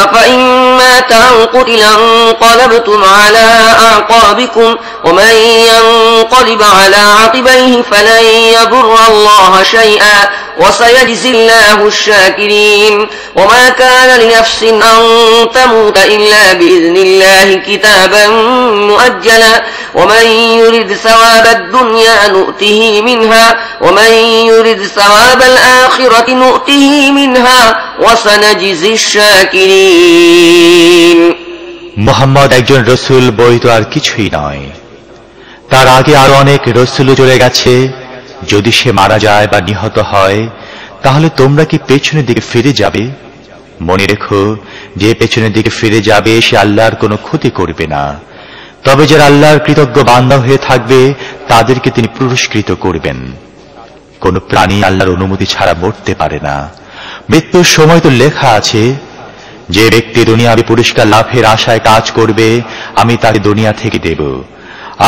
أفإن مات أو قتل انقلبتم على أعقابكم ومن ينقلب على عقبيه فلن يضر الله شيئا وسيجزي الله الشاكرين وما كان لنفس أن تموت إلا بإذن الله كتابا مؤجلا ومن يرد ثواب الدنيا نؤته منها ومن يرد ثواب الآخرة نؤته منها وسنجزي الشاكرين। মুহাম্মদ একজন রসুল, বই তো আর কিছুই নয়। তার আগে আরো অনেক রসুল চলে গেছে। যদি সে মারা যায় বা নিহত হয় তাহলে তোমরা কি পেছনের দিকে ফিরে যাবে? মনে রেখো, যে পেছনের দিকে ফিরে যাবে সে আল্লাহর কোনো ক্ষতি করবে না, তবে যারা আল্লাহর কৃতজ্ঞ বান্দা হয়ে থাকবে তাদেরকে তিনি পুরস্কৃত করবেন। কোন প্রাণী আল্লাহর অনুমতি ছাড়া মরতে পারে না। মৃত্যুর সময় তো লেখা আছে, যে ব্যক্তি দুনিয়াবী পুরস্কার লাভের আশায় কাজ করবে আমি তাকে দুনিয়া থেকে দেব,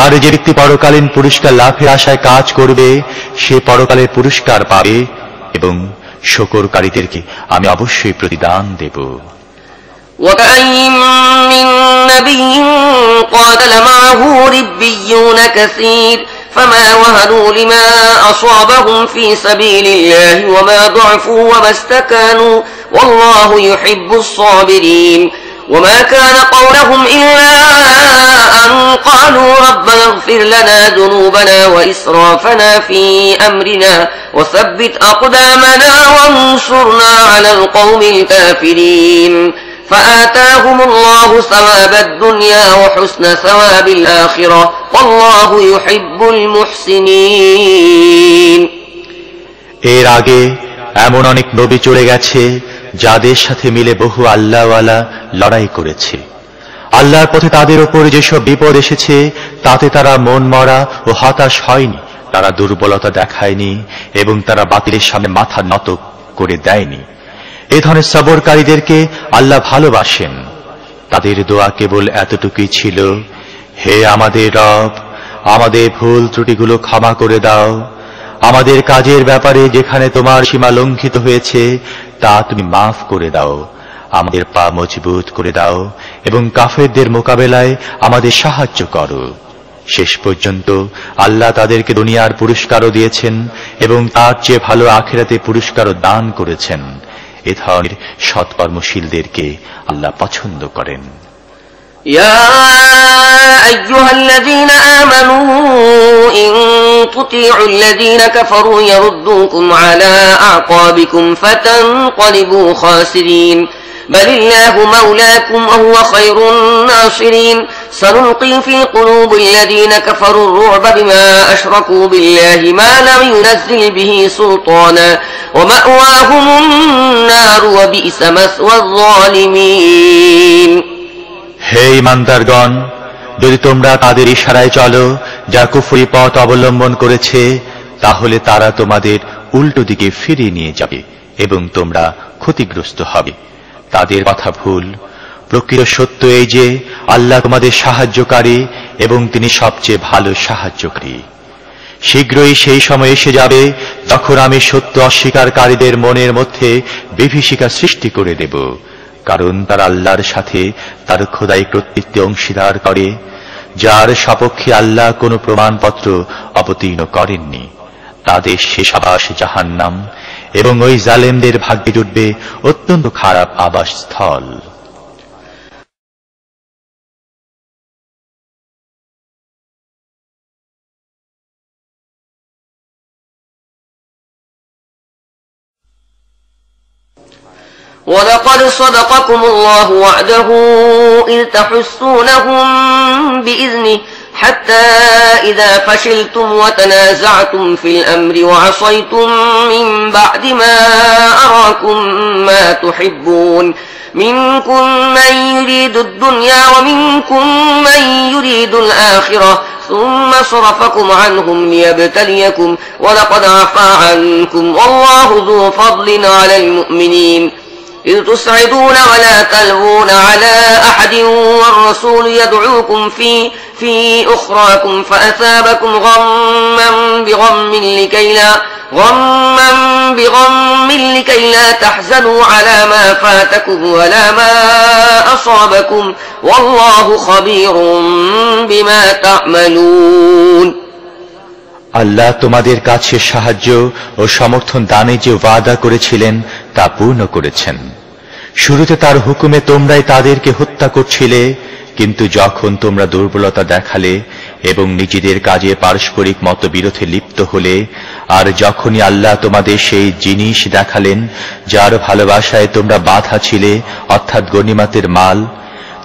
আর যে ব্যক্তি পরকালীন পুরস্কার লাভের আশায় কাজ করবে সে পরকালের পুরস্কার পাবে এবং শুকরকারীদেরকে আমি অবশ্যই প্রতিদান দেব। وكأين من نبي قاتل معه ربيون كثير فما وهنوا لما أصابهم في سبيل الله وما ضعفوا وما استكانوا والله يحب الصابرين وما كان قولهم إلا أن قالوا ربنا اغفر لنا ذنوبنا وإسرافنا في أمرنا وثبت أقدامنا وانصرنا على القوم الكافرين فآتاهم الله ثواب الدنيا وحسن ثواب الآخرة والله يحب المحسنين। এর আগে এমন অনেক নবী চলে গেছে যাদের সাথে মিলে বহু আল্লাহওয়ালা লড়াই করেছে। আল্লাহর পথে তাদের উপর যেসব বিপদ এসেছে তাতে তারা মন মরা ও হতাশ হয়নি, তারা দুর্বলতা দেখায়নি এবং তারা বাতিলের সামনে মাথা নত করে দেয়নি। এ ধরনের সবরকারীদেরকে আল্লাহ ভালোবাসেন। তাদের দোয়া কেবল এতটুকুই ছিল, হে আমাদের রব, আমাদের ভুল ত্রুটিগুলো ক্ষমা করে দাও। আমাদের কাজের ব্যাপারে যেখানে তোমার সীমা লঙ্ঘিত হয়েছে তা তুমি মাফ করে দাও। আমাদের পা মজবুত করে দাও এবং কাফেরদের মোকাবেলায় আমাদের সাহায্য করো। শেষ পর্যন্ত আল্লাহ তাদেরকে দুনিয়ার পুরস্কারও দিয়েছেন এবং তার চেয়ে ভালো আখিরাতে পুরস্কারও দান করেছেন। এ ধরনের সৎকর্মশীলদেরকে আল্লাহ পছন্দ করেন। يا أيها الذين آمنوا إن تطيعوا الذين كفروا يردوكم على أعقابكم فتنقلبوا خاسرين بل الله مولاكم وهو خير الناصرين سنلقي في قلوب الذين كفروا الرعب بما أشركوا بالله ما لم ينزل به سلطانا ومأواهم النار وبئس مثوى الظالمين। হে ঈমানদারগণ, যদি তোমরা তাদের ইশারায় চলো যা কুফরি পথ অবলম্বন করেছে, তাহলে তারা তোমাদের উল্টো দিকে ফিরিয়ে নিয়ে যাবে এবং তোমরা ক্ষতিগ্রস্ত হবে। তাদের কথা ভুল। প্রকৃত সত্য এই যে আল্লাহ তোমাদের সাহায্যকারী এবং তিনি সবচেয়ে ভালো সাহায্যকারী। শীঘ্রই সেই সময় এসে যাবে যখন আমি সত্য অস্বীকারীদের মনের মধ্যে বিভীষিকা সৃষ্টি করে দেব, কারণ তারা আল্লাহর সাথে তার খোদাই কর্তৃত্বে অংশীদার করে, যার সপক্ষে আল্লাহ কোনো প্রমাণপত্র অবতীর্ণ করেননি। তাদের শেষ আবাস জাহান্নাম এবং ওই জালেমদের ভাগ্যে জুটবে অত্যন্ত খারাপ আবাসস্থল। ولقد صدقكم الله وعده إذ تحسونهم بإذنه حتى إذا فشلتم وتنازعتم في الأمر وعصيتم من بعد ما أراكم ما تحبون منكم من يريد الدنيا ومنكم من يريد الآخرة ثم صرفكم عنهم ليبتليكم ولقد عفا عنكم والله ذو فضل على المؤمنين إذ تصعدون ولا تلوون على أحد والرسول يدعوكم في أخراكم فأثابكم غما بغم لكي لا تحزنوا على ما فاتكم ولا ما أصابكم والله خبير بما تعملون। আল্লাহ তোমাদের কাছে সাহায্য ও সমর্থন দানে যে ওয়াদা করেছিলেন তা পূর্ণ করেছেন। শুরুতে তার হুকুমে তোমরাই তাদেরকে হত্যা করছিলে, কিন্তু যখন তোমরা দুর্বলতা দেখালে এবং নিজেদের কাজে পারস্পরিক মতবিরোধে লিপ্ত হলে, আর যখনই আল্লাহ তোমাদের সেই জিনিস দেখালেন যার ভালোবাসায় তোমরা বাধা ছিলে, অর্থাৎ গনিমতের মাল,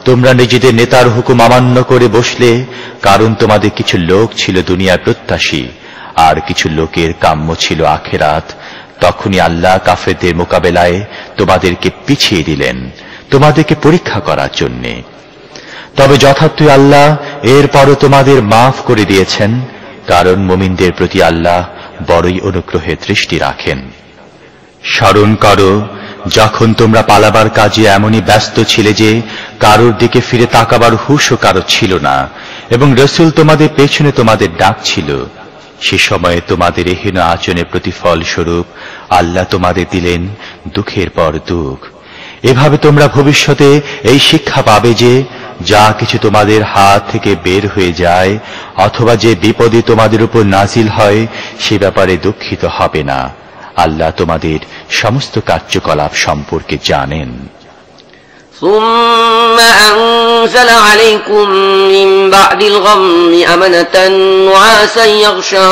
তোমরা নিজেদের নেতার হুকুম অমান্য করে বসলে, কারণ তোমাদের কিছু লোক ছিল দুনিয়ার প্রত্যাশী আর কিছু লোকের কাম্য ছিল আখিরাত। তখনই আল্লাহ কাফেরদের মোকাবেলায় তোমাদেরকে পিছিয়ে দিলেন তোমাদেরকে পরীক্ষা করার জন্যে। তবে যথার্থই আল্লাহ এরপরও তোমাদের মাফ করে দিয়েছেন, কারণ মুমিনদের প্রতি আল্লাহ বড়ই অনুগ্রহের দৃষ্টি রাখেন। স্মরণ করো যখন তোমরা পালাবার কাজে এমনই ব্যস্ত ছিলে যে কারোর দিকে ফিরে তাকাবার হুঁশও কারো ছিল না, এবং রাসূল তোমাদের পেছনে তোমাদের ডাকছিল। সে সময়ে তোমাদের এহেন আচরণের প্রতিফল স্বরূপ আল্লাহ তোমাদের দিলেন দুঃখের পর দুঃখ। এভাবে তোমরা ভবিষ্যতে এই শিক্ষা পাবে যে যা কিছু তোমাদের হাত থেকে বের হয়ে যায় অথবা যে বিপদে তোমাদের উপর নাজিল হয় সে ব্যাপারে দুঃখিত হবে না। আল্লাহ তোমাদের সমস্ত কার্যকলাপ সম্পর্কে জানেন। ثم أنزل عليكم من بعد الغم أمنة نعاسا يغشى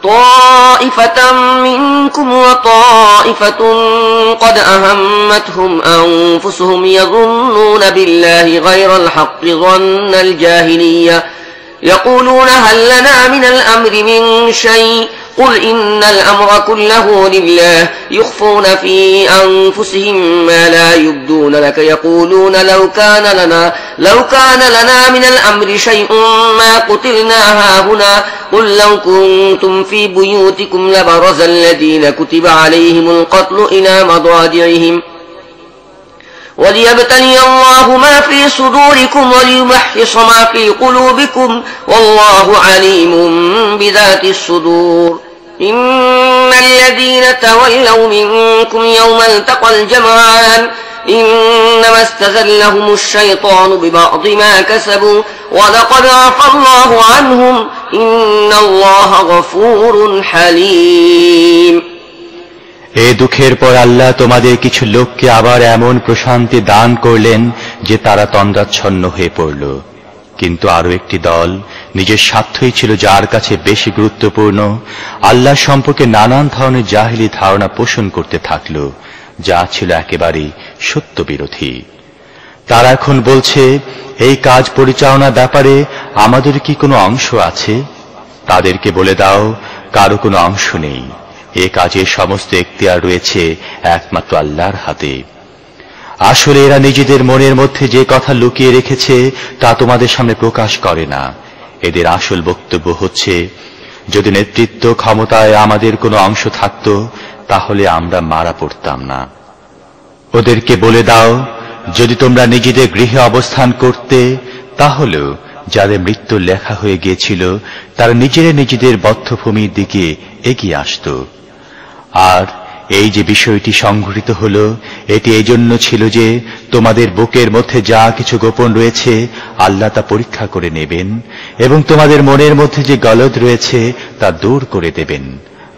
طائفة منكم وطائفة قد أهمتهم أنفسهم يظنون بالله غير الحق ظن الجاهلية يقولون هل لنا من الأمر من شيء قل إن الأمر كله لله يخفون في أنفسهم ما لا يبدون لك يقولون لو كان لنا من الأمر شيء ما قتلنا هاهنا قل لو كنتم في بيوتكم لبرز الذين كتب عليهم القتل إلى مضاجعهم وليبتلي الله ما في صدوركم وليمحص ما في قلوبكم والله عليم بذات الصدور إن الذين تولوا منكم يوم التقى الجمعان إنما استزلهم الشيطان ببعض ما كسبوا ولقد عفى الله عنهم إن الله غفور حليم এই দুঃখের পর আল্লাহ তোমাদের কিছু লোককে আবার এমন প্রশান্তি দান করলেন যে তারা তন্দ্রাচ্ছন্ন হয়ে পড়ল, কিন্তু আরো একটি দল নিজের স্বার্থই ছিল যার কাছে বেশি গুরুত্বপূর্ণ আল্লাহ সম্পর্কে নানান ধরনের জাহিলি ধারণা পোষণ করতে থাকল, যা ছিল একেবারে সত্য বিরোধী। তারা এখন বলছে, এই কাজ পরিচালনার ব্যাপারে আমাদের কি কোনো অংশ আছে? তাদেরকে বলে দাও, কারো কোনো অংশ নেই। এ কাজের সমস্ত এখতিয়ার রয়েছে একমাত্র আল্লাহর হাতে। আসলে এরা নিজেদের মনের মধ্যে যে কথা লুকিয়ে রেখেছে তা তোমাদের সামনে প্রকাশ করে না। এদের আসল বক্তব্য হচ্ছে, যদি নেতৃত্ব ক্ষমতায় আমাদের কোনো অংশ থাকত তাহলে আমরা মারা পড়তাম না। ওদেরকে বলে দাও, যদি তোমরা নিজেদের গৃহে অবস্থান করতে তাহলেও যাদের মৃত্যু লেখা হয়ে গিয়েছিল তারা নিজেদের বদ্ধভূমির দিকে এগিয়ে আসত। আর এই যে বিষয়টি সংঘটিত হল, এটি এই জন্য ছিল যে তোমাদের বুকের মধ্যে যা কিছু গোপন রয়েছে আল্লাহ তা পরীক্ষা করে নেবেন এবং তোমাদের মনের মধ্যে যে গলদ রয়েছে তা দূর করে দেবেন।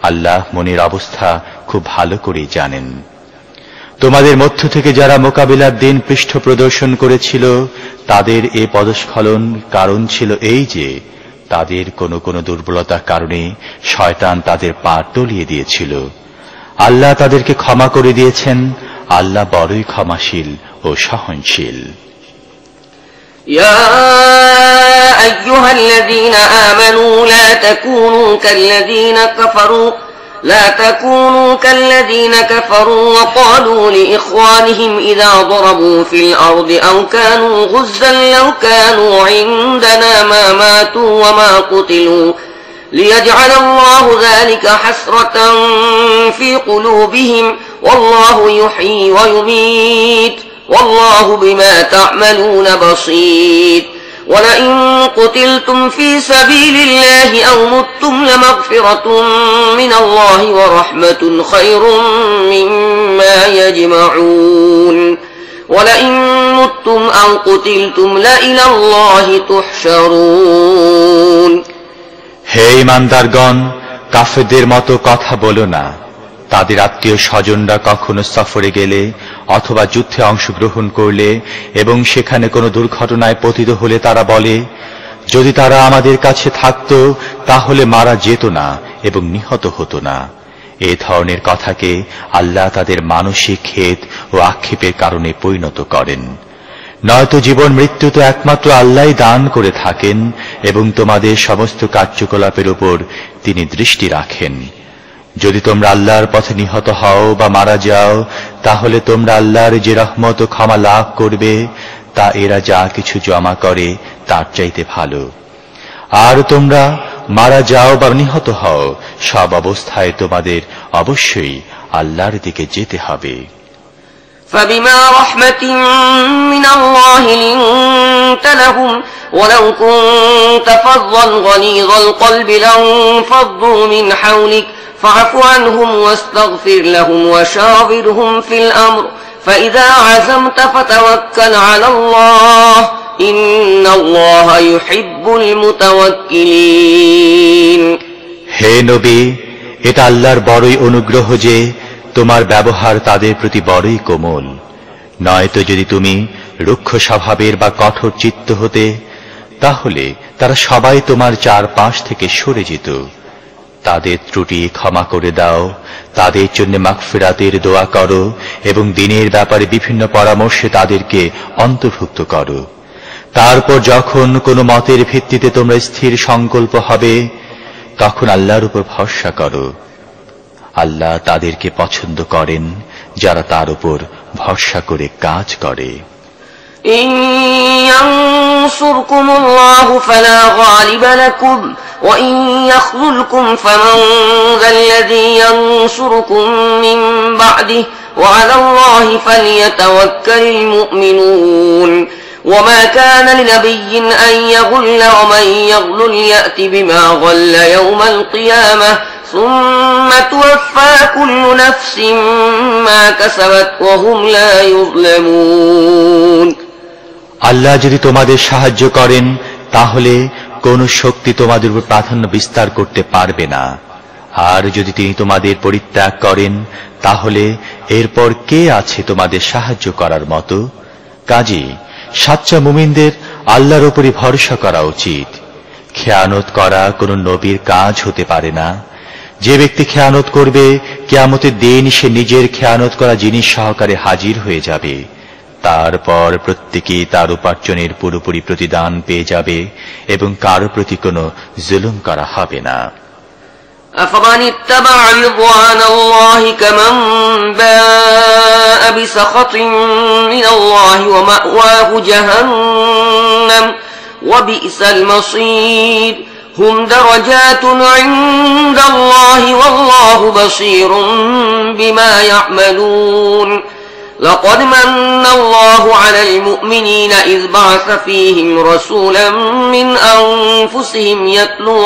আল্লাহ মনের অবস্থা খুব ভালো করে জানেন। তোমাদের মধ্য থেকে যারা মোকাবিলার দিন পৃষ্ঠ প্রদর্শন করেছিল তাদের এ পদস্খলন কারণ ছিল এই যে তাদের কোনো দুর্বলতার কারণে শয়তান তাদের পা টলিয়ে দিয়েছিল। আল্লাহ তাদেরকে ক্ষমা করে দিয়েছেন। আল্লাহ বড়ই ক্ষমাশীল ও সহনশীল। يا أيها الذين آمنوا لا تكونوا كالذين كفروا وقالوا لإخوانهم إذا ضربوا في الأرض أو كانوا غزا لو كانوا عندنا ما ماتوا وما قتلوا ليجعل الله ذلك حسرة في قلوبهم والله يحيي ويميت والله بما تعملون بصير ولئن قتلتم في سبيل الله أو متم لمغفرة من الله ورحمة خير مما يجمعون ولئن متم أو قتلتم لإلى الله تحشرون হে ঈমানদারগণ, কাফেরদের মতো কথা বলো না। তাদের আত্মীয় স্বজনরা কখনো সফরে গেলে অথবা যুদ্ধে অংশগ্রহণ করলে এবং সেখানে কোনো দুর্ঘটনায় পতিত হলে তারা বলে, যদি তারা আমাদের কাছে থাকত তাহলে মারা যেত না এবং নিহত হতো না। এ ধরনের কথাকে আল্লাহ তাদের মানসিক খেদ ও আক্ষেপের কারণে পরিণত করেন। নয়তো জীবন মৃত্যু তো একমাত্র আল্লাহই দান করে থাকেন এবং তোমাদের সমস্ত কার্যকলাপের উপর তিনি দৃষ্টি রাখেন। যদি তোমরা আল্লাহর পথে নিহত হও বা মারা যাও তাহলে তোমরা আল্লাহর যে রহমত ও ক্ষমা লাভ করবে তা এরা যা কিছু জমা করে তার চাইতে ভালো। আর তোমরা মারা যাও বা নিহত হও, সব অবস্থায় তোমাদের অবশ্যই আল্লাহর দিকে যেতে হবে। فبما رحمة من الله لنت لهم ولو كنت فظا غليظ القلب لانفضوا من حولك فاعف عنهم واستغفر لهم وشاورهم في الأمر فإذا عزمت فتوكل على الله إن الله يحب المتوكلين হে নবী, এটা আল্লাহর বড়ই অনুগ্রহ যে তোমার ব্যবহার তাদের প্রতি বড়ই কোমল। নয়তো যদি তুমি রুক্ষ স্বভাবের বা কঠোর চিত্ত হতে তাহলে তারা সবাই তোমার চারপাশ থেকে সরে যেত। তাদের ত্রুটি ক্ষমা করে দাও, তাদের জন্য মাগফিরাতের দোয়া করো এবং দিনের ব্যাপারে বিভিন্ন পরামর্শে তাদেরকে অন্তর্ভুক্ত করো। তারপর যখন কোনো মতের ভিত্তিতে তোমরা স্থির সংকল্প হবে তখন আল্লাহর উপর ভরসা করো। আল্লাহ তাদেরকে পছন্দ করেন যারা তার উপর ভরসা করে কাজ করে। إن ينصركم الله فلا غالب لكم وإن يخذلكم فمن ذا الذي ينصركم من بعده وعلى الله فليتوكل المؤمنون وما كان لنبي أن يغل ومن يغل يأت بما غل يوم القيامة ثم توفى كل نفس ما كسبت وهم لا يظلمون আল্লাহ যদি তোমাদের সাহায্য করেন তাহলে কোন শক্তি তোমাদের উপর প্রাধান্য বিস্তার করতে পারবে না, আর যদি তিনি তোমাদের পরিত্যাগ করেন তাহলে এরপর কে আছে তোমাদের সাহায্য করার মতো? কাজেই সাচ্চা মুমিনদের আল্লাহর উপরই ভরসা করা উচিত। খেয়ানত করা কোন নবীর কাজ হতে পারে না। যে ব্যক্তি খেয়ানত করবে কিয়ামতের দিন সে নিজের খেয়ানত করা জিনিস সহকারে হাজির হয়ে যাবে। তারপর প্রত্যেকেই তার উপার্জনের পুরোপুরি প্রতিদান পেয়ে যাবে এবং কারো প্রতি কোনো জুলুম করা হবে না। أفمن اتبع رضوان الله كمن باء بسخط من الله ومأواه جهنم وبئس المصير هم درجات عند الله والله بصير بما يعملون لقد من الله على المؤمنين إذ بعث فيهم رسولا من أنفسهم يتلو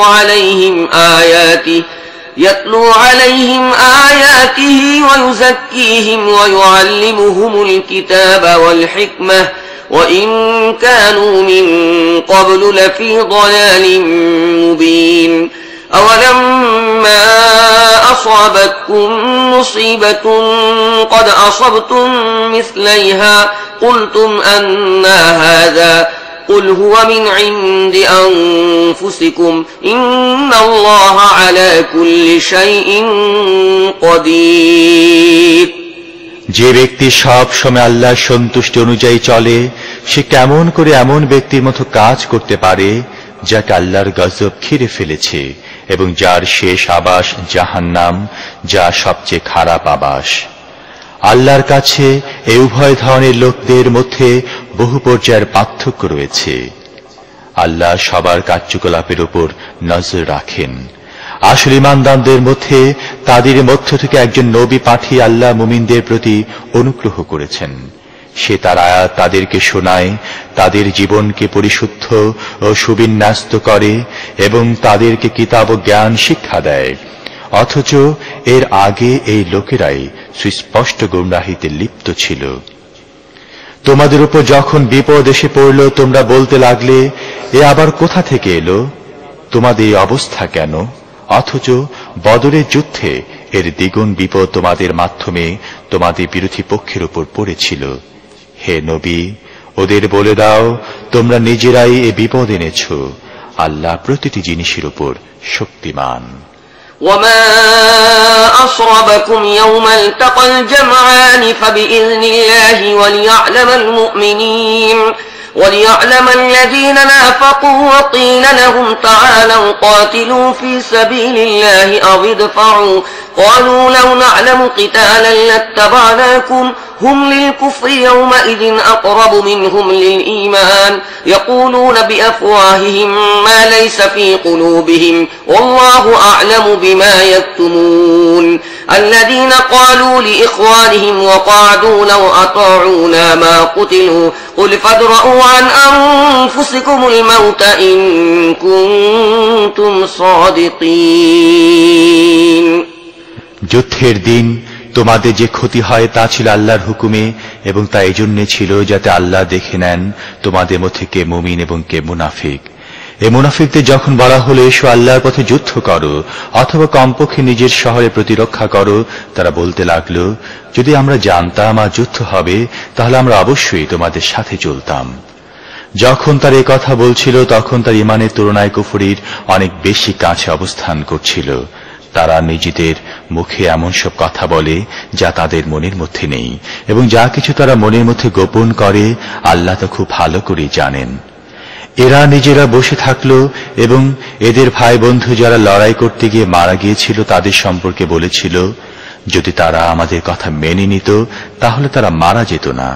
عليهم آياته ويزكيهم ويعلمهم الكتاب والحكمة وإن كانوا من قبل لفي ضلال مبين أولما أصابتكم مصيبة قد أصبتم مثليها قلتم أنى هذا قل هو من عند أنفسكم إن الله على كل شيء قدير যে ব্যক্তি সব সময় আল্লাহর সন্তুষ্টি অনুযায়ী চলে সে কেমন করে এমন ব্যক্তির মতো কাজ করতে পারে যাকে আল্লাহর গজব ঘিরে ফেলেছে এবং যার শেষ আবাস জাহান্নাম, যা সবচেয়ে খারাপ আবাস। আল্লাহর কাছে এই উভয় ধরনের লোকদের মধ্যে বহু পর্যায়ের পার্থক্য রয়েছে। আল্লাহ সবার কার্যকলাপের উপর নজর রাখেন। আসলে ইমানদারদের মধ্যে তাদের মধ্য থেকে একজন নবী পাঠিয়ে আল্লাহ মুমিনদের প্রতি অনুগ্রহ করেছেন। সে তার আয়াত তাদেরকে শোনায়, তাদের জীবনকে পরিশুদ্ধ ও সুবিন্যস্ত করে এবং তাদেরকে কিতাব ও জ্ঞান শিক্ষা দেয়। অথচ এর আগে এই লোকেরাই সুস্পষ্ট গুমরাহিতে লিপ্ত ছিল। তোমাদের উপর যখন বিপদ এসে পড়ল তোমরা বলতে লাগলে, এ আবার কোথা থেকে এলো? তোমাদের এই অবস্থা কেন? অথচ বদরের যুদ্ধে এর দ্বিগুণ বিপদ তোমাদের মাধ্যমে তোমাদের বিরোধী পক্ষের উপর পড়েছিল। হে নবী, ওদের বলে দাও তোমরা নিজেরাই এ বিপদ এনেছ। আল্লাহ প্রতিটি জিনিসের উপর শক্তিমান। وما أصابكم يوم التقى الجمعان فبإذن الله وليعلم الذين نافقوا وقيل لهم تعالوا قاتلوا في سبيل الله أو ادفعوا قالوا لو نعلم قتالا لاتبعناكم هم للكفر يومئذ أقرب منهم للإيمان يقولون بأفواههم ما ليس في قلوبهم والله أعلم بما يكتمون الذين قالوا لإخوانهم وقعدوا لو أطاعونا ما قتلوا قل فادرءوا عن أنفسكم الموت إن كنتم صادقين যুদ্ধের দিন তোমাদের যে ক্ষতি হয় তা ছিল আল্লাহর হুকুমে এবং তা এই জন্য ছিল যাতে আল্লাহ দেখে নেন তোমাদের মধ্যে কে মুমিন এবং কে মুনাফিক। এই মুনাফিকদের যখন বলা হলো এসো আল্লাহর পথে যুদ্ধ করো অথবা কমপক্ষে নিজের শহরে প্রতিরক্ষা করো, তারা বলতে লাগলো, যদি আমরা জানতাম আর যুদ্ধ হবে তাহলে আমরা অবশ্যই তোমাদের সাথে চলতাম। যখন তার এই কথা বলছিল তখন তার ইমানের তুলনায় কুফরির অনেক বেশি কাছে অবস্থান করছিল। তারা নিজেদের মুখে এমন সব কথা বলে যা তাদের মনের মধ্যে নেই, এবং যা কিছু তারা মনের মধ্যে গোপন করে আল্লাহ তা খুব ভালো করে জানেন। এরা নিজেরা বসে থাকলো এবং এদের ভাই বন্ধু যারা লড়াই করতে গিয়ে মারা গিয়েছিল তাদের সম্পর্কে বলেছিল, যদি তারা আমাদের কথা মেনে নিত তাহলে তারা মারা যেত না।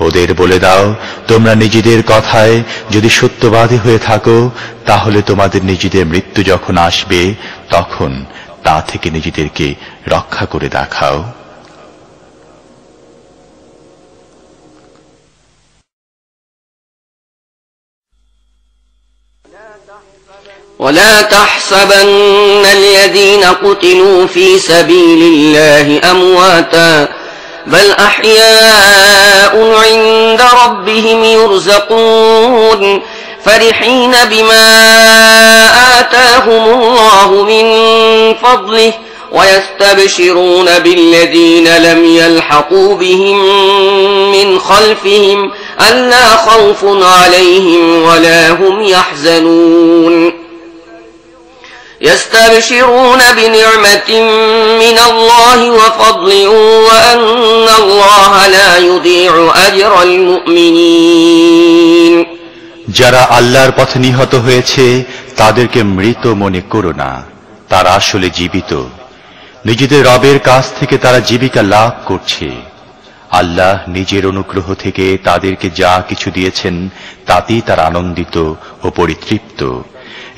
ওদের বলে দাও, তোমরা নিজেদের কথায় যদি সত্যবাদী হয়ে থাকো তাহলে তোমাদের নিজেদের মৃত্যু যখন আসবে তখন তা থেকে নিজেদেরকে রক্ষা করে দেখাও। ولا تحسبن الذين قتلوا في سبيل الله أمواتا بل أحياء عند ربهم يرزقون فرحين بما آتاهم الله من فضله ويستبشرون بالذين لم يلحقوا بهم من خلفهم ألا خوف عليهم ولا هم يحزنون يستبشرون بنعمة من الله وفضل وأن الله لا يضيع أجر المؤمنين যারা আল্লাহর পথে নিহত হয়েছে তাদেরকে মৃত মনে করো না, তারা আসলে জীবিত। নিজেদের রবের কাছ থেকে তারা জীবিকা লাভ করছে। আল্লাহ নিজের অনুগ্রহ থেকে তাদেরকে যা কিছু দিয়েছেন তাতেই তারা আনন্দিত ও পরিতৃপ্ত।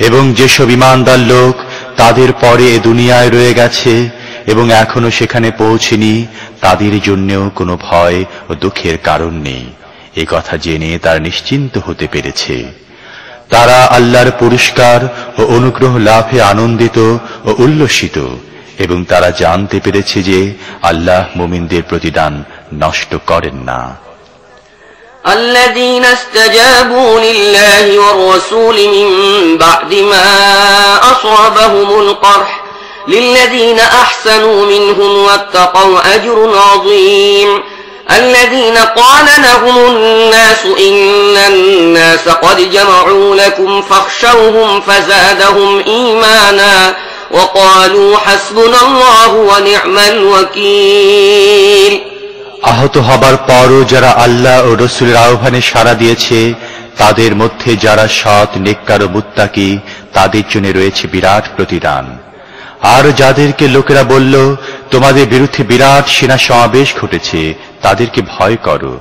এবং যেসব ঈমানদার লোক তাদের পরে এ দুনিয়ায় রয়ে গেছে এবং এখনো সেখানে পৌঁছেনি, তাদের জন্যও কোনো ভয় ও দুঃখের কারণ নেই। এ কথা জেনে তারা নিশ্চিন্ত হতে পেরেছে। তারা আল্লাহর পুরস্কার ও অনুগ্রহ লাভে আনন্দিত ও উল্লসিত এবং তারা জানতে পেরেছে যে আল্লাহ মুমিনদের প্রতিদান নষ্ট করেন না। الذين استجابوا لله والرسول من بعد ما أصابهم القرح للذين أحسنوا منهم واتقوا أجر عظيم الذين قال لهم الناس إن الناس قد جمعوا لكم فاخشوهم فزادهم إيمانا وقالوا حسبنا الله ونعم الوكيل আহত হবার পরও যারা আল্লাহ ও রসুলের আহ্বানে সাড়া দিয়েছে তাদের মধ্যে যারা সৎ, নেককার ও মুত্তাকি তাদের জন্য রয়েছে বিরাট প্রতিদান। আর যাদেরকে লোকেরা বলল তোমাদের বিরুদ্ধে বিরাট সেনা সমাবেশ ঘটেছে, তাদেরকে ভয় করো,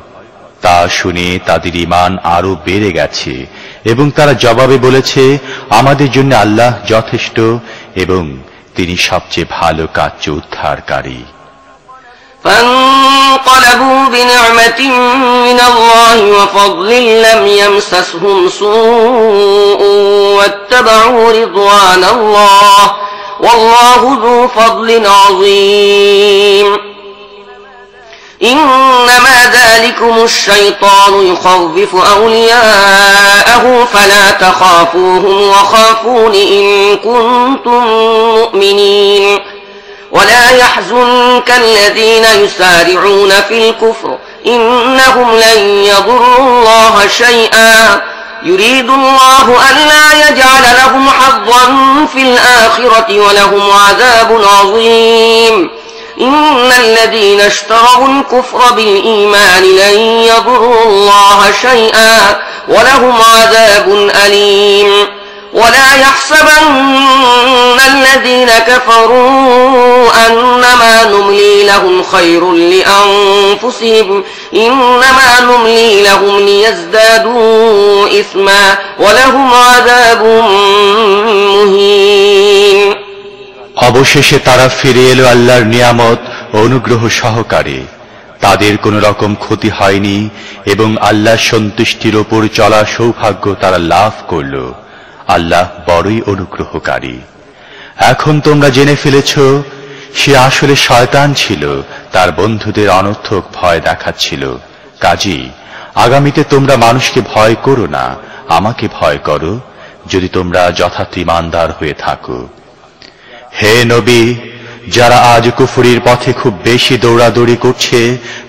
তা শুনে তাদের ঈমান আরো বেড়ে গেছে এবং তারা জবাবে বলেছে আমাদের জন্য আল্লাহ যথেষ্ট এবং তিনি সবচেয়ে ভালো কার্য উদ্ধারকারী। فانقلبوا بنعمة من الله وفضل لم يمسسهم سوء واتبعوا رضوان الله والله ذو فضل عظيم إنما ذلكم الشيطان يخوف أولياءه فلا تخافوهم وخافون إن كنتم مؤمنين ولا يحزنك الذين يسارعون في الكفر إنهم لن يضروا الله شيئا يريد الله ألا يجعل لهم حظا في الآخرة ولهم عذاب عظيم إن الذين اشتروا الكفر بالإيمان لن يضروا الله شيئا ولهم عذاب أليم ولا يحسبن الذين كفروا أنما نملي لهم خير لأنفسهم إنما نملي لهم ليزدادوا إثما ولهم عذاب مهين অবশেষে তারা ফিরে এলো আল্লাহর নিয়ামত ও অনুগ্রহ সহকারে। তাদের কোনো রকম ক্ষতি হয়নি এবং আল্লাহর সন্তুষ্টির ওপর চলা সৌভাগ্য তারা লাভ করল। আল্লাহ বড়ই অনুগ্রহকারী। এখন তোমরা জেনে ফেলেছ সে আসলে শয়তান ছিল, তার বন্ধুদের অনর্থক ভয় দেখাচ্ছিল। কাজী আগামীতে তোমরা মানুষকে ভয় করো না, আমাকে ভয় করো যদি তোমরা যথার্থ ঈমানদার হয়ে থাকো। হে নবী, যারা আজ কুফরির পথে খুব বেশি দৌড়াদৌড়ি করছে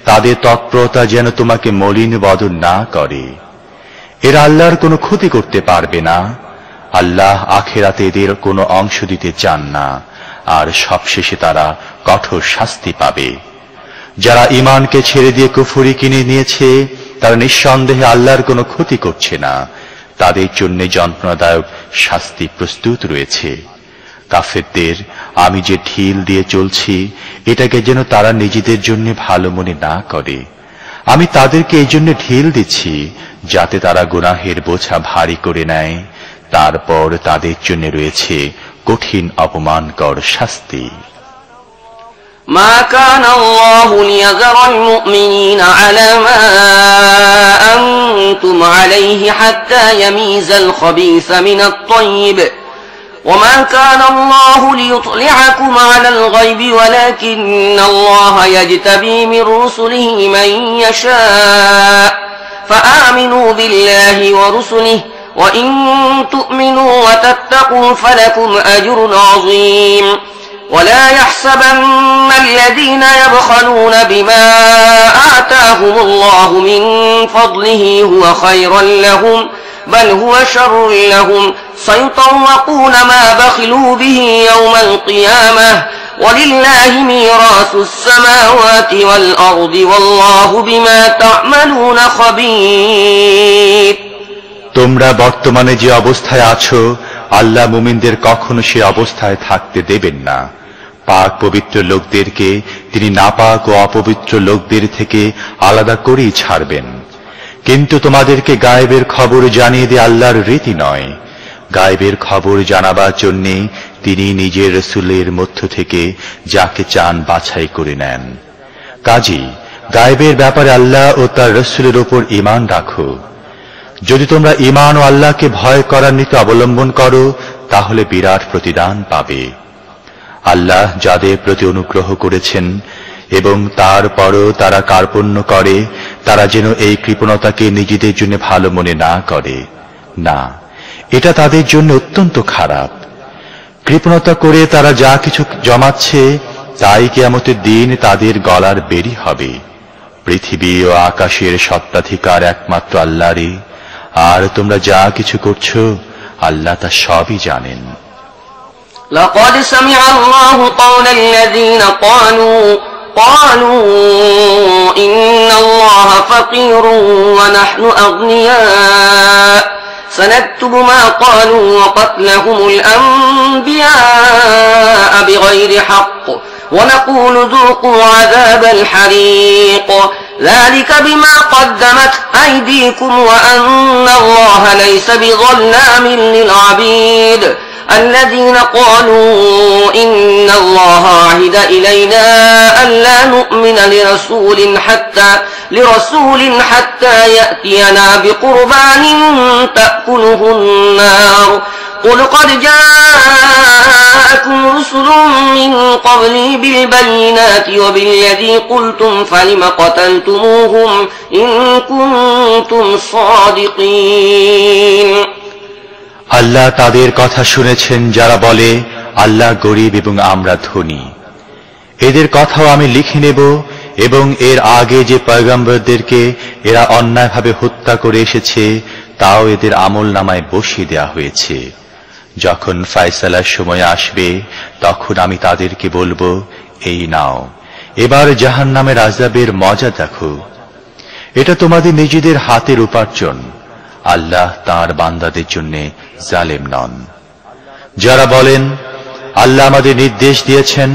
তাদের তৎপরতা যেন তোমাকে মলিন বদন না করে। এরা আল্লাহর কোনো ক্ষতি করতে পারবে না। আল্লাহ আখিরাতে এদের কোনো অংশ দিতে চান না, আর সবশেষে তারা কঠোর শাস্তি পাবে। যারা ঈমানকে ছেড়ে দিয়ে কুফরি কিনে নিয়েছে তারা নিঃসন্দেহে আল্লাহর কোনো ক্ষতি করছে না। তাদের জন্য যন্ত্রণাদায়ক শাস্তি প্রস্তুত রয়েছে। কাফেরদের আমি যে ঢিল দিয়ে চলছি, এটাকে যেন তারা নিজেদের জন্য ভালো মনে না করে। আমি তাদেরকে এই জন্য ঢিল দিচ্ছি যাতে তারা গুনাহের বোঝা ভারী করে নেয়, তারপর তাদের জন্য রয়েছে কঠিন অপমানকর শাস্তি। ما كان الله ليذر المؤمنين على ما أنتم عليه حتى يميز الخبيث من الطيب وما كان الله ليطلعكم على الغيب ولكن الله يجتبي من رسله من يشاء فآمنوا بالله ورسله وإن تؤمنوا وتتقوا فلكم أجر عظيم ولا يحسبن الذين يبخلون بما آتاهم الله من فضله هو خيرا لهم بل هو شر لهم سيطوقون ما بخلوا به يوم القيامة ولله ميراث السماوات والأرض والله بما تعملون خبير। তোমরা বর্তমানে যে অবস্থায় আছো, আল্লাহ মুমিনদের কখনো সে অবস্থায় থাকতে দেবেন না। পাক পবিত্র লোকদেরকে তিনি নাপাক ও অপবিত্র লোকদের থেকে আলাদা করেই ছাড়বেন। কিন্তু তোমাদেরকে গায়েবের খবর জানিয়ে দিয়ে আল্লাহর রীতি নয়। গায়েবের খবর জানাবার জন্যে তিনি নিজের রাসূলের মধ্য থেকে যাকে চান বাছাই করে নেন। কাজেই গায়েবের ব্যাপারে আল্লাহ ও তার রাসূলের উপর ঈমান রাখো। যদি তোমরা ঈমান ও আল্লাহকে ভয় করার নীতি অবলম্বন করো, তাহলে বিরাট প্রতিদান পাবে। আল্লাহ যাদের প্রতি অনুগ্রহ করেছেন এবং তারপরও তারা কার্পণ্য করে, তারা যেন এই কৃপণতাকে নিজেদের জন্য ভালো মনে না করে। না, এটা তাদের জন্য অত্যন্ত খারাপ। কৃপণতা করে তারা যা কিছু জমাচ্ছে, তাই কিয়ামতের দিন তাদের গলার বেরি হবে। পৃথিবী ও আকাশের সত্ত্বাধিকার একমাত্র আল্লাহরই, আর তোমরা যা কিছু করছো আল্লাহ তা সবই জানেন। لقد سمع الله قول الذين قالوا إن الله فقير ونحن أغنياء سنكتب ما قالوا وقتلهم الأنبياء بغير حق ونقول ذوقوا عذاب الحريق ذلك بما قدمت أيديكم وأن الله ليس بظلام للعبيد الذين قالوا إن الله عهد إلينا ألا نؤمن لرسول حتى يأتينا بقربان تأكله النار قل قد جاءكم رسل من قبلي بالبينات وبالذي قلتم فلم قتلتموهم إن كنتم صادقين। আল্লাহ তাদের কথা শুনেছেন যারা বলে আল্লাহ গরিব এবং আমরা ধনী। এদের কথাও আমি লিখে নেব এবং এর আগে যে পয়গম্বরদেরকে এরা অন্যায়ভাবে হত্যা করে এসেছে তাও এদের আমলনামায় বসিয়ে দেয়া হয়েছে। যখন ফয়সালার সময় আসবে তখন আমি তাদেরকে বলবো, এই নাও, এবার জাহান্নামের আযাবের মজা দেখো। এটা তোমাদের নিজেদের হাতের উপার্জন। আল্লাহ তাঁর বান্দাদের জন্য জালেম নন। যারা বলেন আল্লাহ আমাদের নির্দেশ দিয়েছেন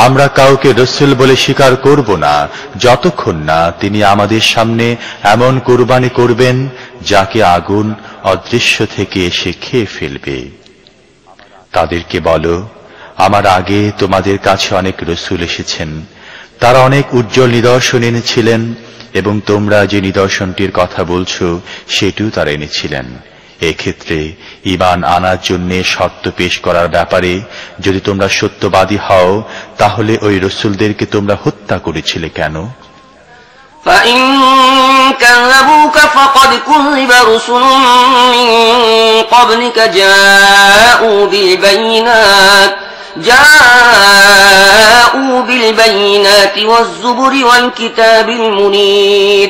আমরা কাউকে রাসূল বলে স্বীকার করব না যতক্ষণ না তিনি আমাদের সামনে এমন কুরবানি করবেন যাকে আগুন অদৃশ্য থেকে এসে খেয়ে ফেলবে। তাদেরকে বলো, আমার আগে তোমাদের কাছে অনেক রাসূল এসেছেন, তারা অনেক উজ্জ্বল নিদর্শন এনেছিলেন এবং তোমরা যে নিদর্শনটির কথা বলছো সেটিও তারা এনেছিলেন। এক্ষেত্রে ঈমান আনার জন্য শর্ত পেশ করার ব্যাপারে যদি তোমরা সত্যবাদী হও তাহলে ওই রাসূলদেরকে তোমরা হত্যা করেছিলে কেন? فإن كذبوك فقد كذب رسل من قبلك جاءوا بالبينات والزبر والكتاب المنير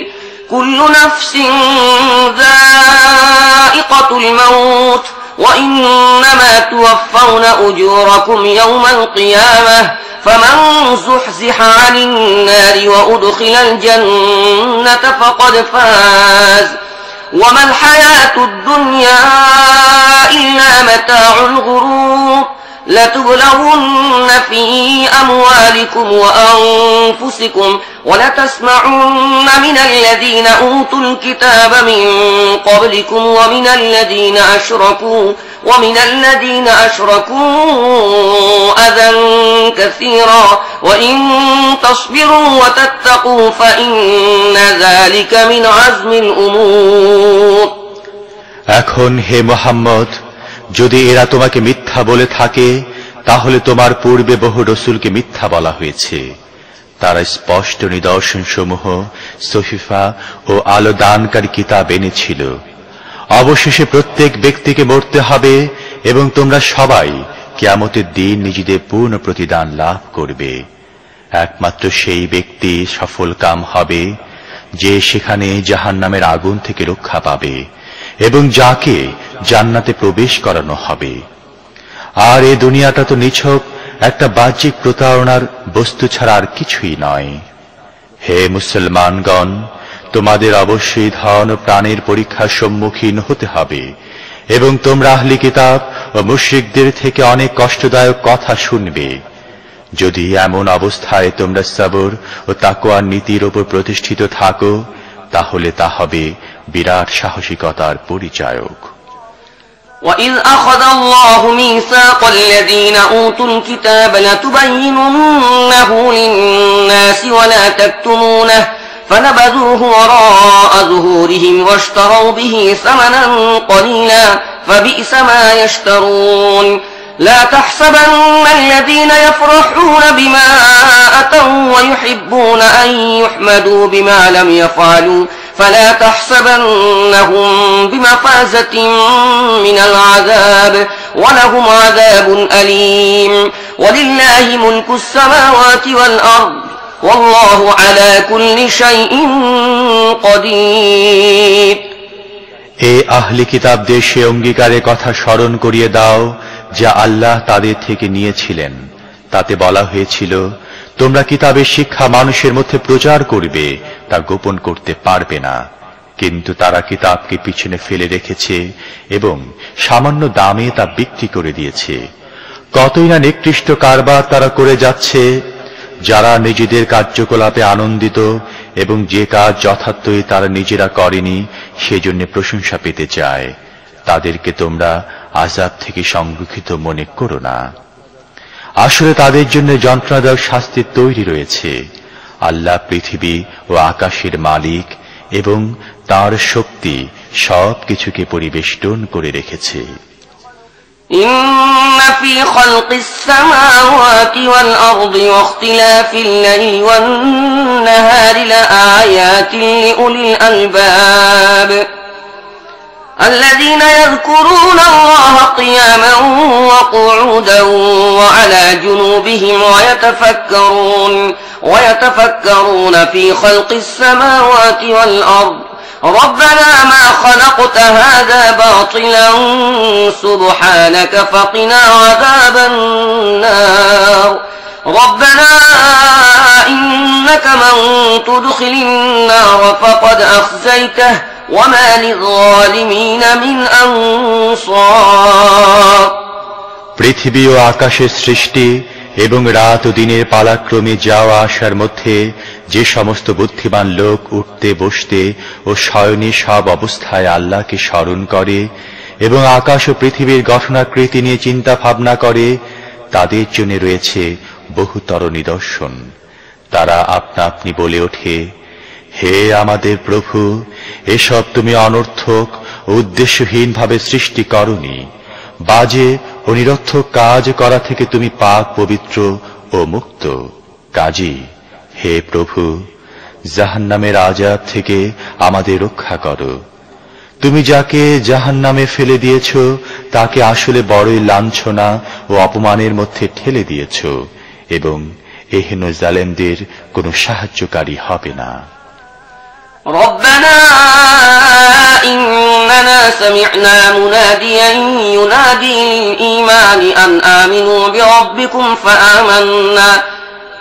كل نفس ذائقة الموت وإنما توفون أجوركم يوم القيامة فمن زحزح عن النار وأدخل الجنة فقد فاز وما الحياة الدنيا إلا متاع الغرور لتبلغن في أموالكم وأنفسكم ولتسمعن من الذين أوتوا الكتاب من قبلكم ومن الذين أشركوا أذى كثيرا وإن تصبروا وتتقوا فإن ذلك من عزم الأمور এখন হে মুহাম্মদ, যদি এরা তোমাকে মিথ্যা বলে থাকে তাহলে তোমার পূর্বে বহু রাসূলকে মিথ্যা বলা হয়েছে। তারা স্পষ্ট নিদর্শন সমূহ সহিফা ও আলো দানকারী কিতাব এনেছিল। অবশেষে প্রত্যেক ব্যক্তিকে মরতে হবে এবং তোমরা সবাই কিয়ামতের দিন নিজেদের পূর্ণ প্রতিদান লাভ করবে। একমাত্র সেই ব্যক্তি সফল কাম হবে যে সেখানে জাহান্নামের আগুন থেকে রক্ষা পাবে এবং যাকে জান্নাতে প্রবেশ করানো হবে। আর এই দুনিয়াটা তো নিছক একটা বাহ্যিক প্রতারণার বস্তু ছাড়া আর কিছুই নয়। হে মুসলমানগণ, তোমাদের অবশ্যই ধন ও প্রাণের পরীক্ষার সম্মুখীন হতে হবে এবং তোমরা আহলি কিতাব ও মুশরিকদের থেকে অনেক কষ্টদায়ক কথা শুনবে। যদি এমন অবস্থায় তোমরা সবর ও তাকওয়ার নীতির উপর প্রতিষ্ঠিত থাকো তাহলে তা হবে বিরাট সাহসিকতার পরিচায়ক। وَإِذْ أَخَذَ اللَّهُ مِيثَاقَ الَّذِينَ أُوتُوا الْكِتَابَ لَتُبَيِّنُنَّهُ لِلنَّاسِ وَلَا تَكْتُمُونَهُ فَنَبَذُوهُ وَرَاءَ ظُهُورِهِمْ وَاشْتَرَوْا بِهِ ثَمَنًا قَلِيلًا فَبِئْسَ مَا يَشْتَرُونَ لا تحسبن الذين يفرحون بما أتوا ويحبون أن يحمدوا بما لم يفعلوا فلا تحسبنهم بمفازة من العذاب ولهم عذاب أليم ولله ملك السماوات والأرض والله على كل شيء قدير এ আহলি কিতাবদের সে অঙ্গীকারের কথা স্মরণ করিয়ে দাও যা আল্লাহ তাদের থেকে নিয়েছিলেন। তাতে বলা হয়েছিল, তোমরা কিতাবের শিক্ষা মানুষের মধ্যে প্রচার করবে, তা গোপন করতে পারবে না। কিন্তু তারা কিতাবকে পিছনে ফেলে রেখেছে এবং সামান্য দামে তা বিক্রি করে দিয়েছে। কতই না নিকৃষ্ট কারবার তারা করে যাচ্ছে। যারা নিজেদের কার্যকলাপে আনন্দিত এবং যে কাজ যথার্থই তারা নিজেরা করেনি সেজন্য প্রশংসা পেতে চায়, তাদেরকে তোমরা আযাব থেকে সংরক্ষিত মনে করো না। আসলে তাদের জন্য যন্ত্রণাদায়ক শাস্তি তৈরি রয়েছে। আল্লাহ পৃথিবী ও আকাশের মালিক এবং তার শক্তি সবকিছুকে পরিবেষ্টন করে রেখেছে। إن في خلق السماوات والأرض واختلاف الليل والنهار لآيات لأولي الألباب الذين يذكرون الله قياما وقعودا وعلى جنوبهم ويتفكرون في خلق السماوات والأرض ربنا ما خلقت هذا باطلا سبحانك فقنا عذاب النار ربنا إنك من تدخل النار فقد أخزيته وما للظالمين من أنصار পৃথিবী ও আকাশের সৃষ্টি এবং রাত ও দিনের পালাক্রমে যাওয়া আসার মধ্যে যে সমস্ত বুদ্ধিমান লোক উঠতে বসতে ও শয়নে সব অবস্থায় আল্লাহকে স্মরণ করে এবং আকাশ ও পৃথিবীর গঠনাকৃতি নিয়ে চিন্তা ভাবনা করে, তাদের জন্য রয়েছে বহুতর নিদর্শন। তারা আপনা আপনি বলে ওঠে, হে আমাদের প্রভু, এসব তুমি অনর্থক ও উদ্দেশ্যহীনভাবে সৃষ্টি করনি। বাজে ও নিরর্থক কাজ করা থেকে তুমি পাক পবিত্র ও মুক্ত। কাজী হে প্রভু, জাহান্নামের আযাব থেকে আমাদের রক্ষা করো। তুমি যাকে জাহান্নামে ফেলে দিয়েছ তাকে আসলে বড়ই লাঞ্ছনা ও অপমানের মধ্যে ঠেলে দিয়েছ এবং এহেন জালেমদের কোনো সাহায্যকারী হবে না। ربنا إننا سمعنا مناديا ينادي للإيمان أن آمنوا بربكم فآمنا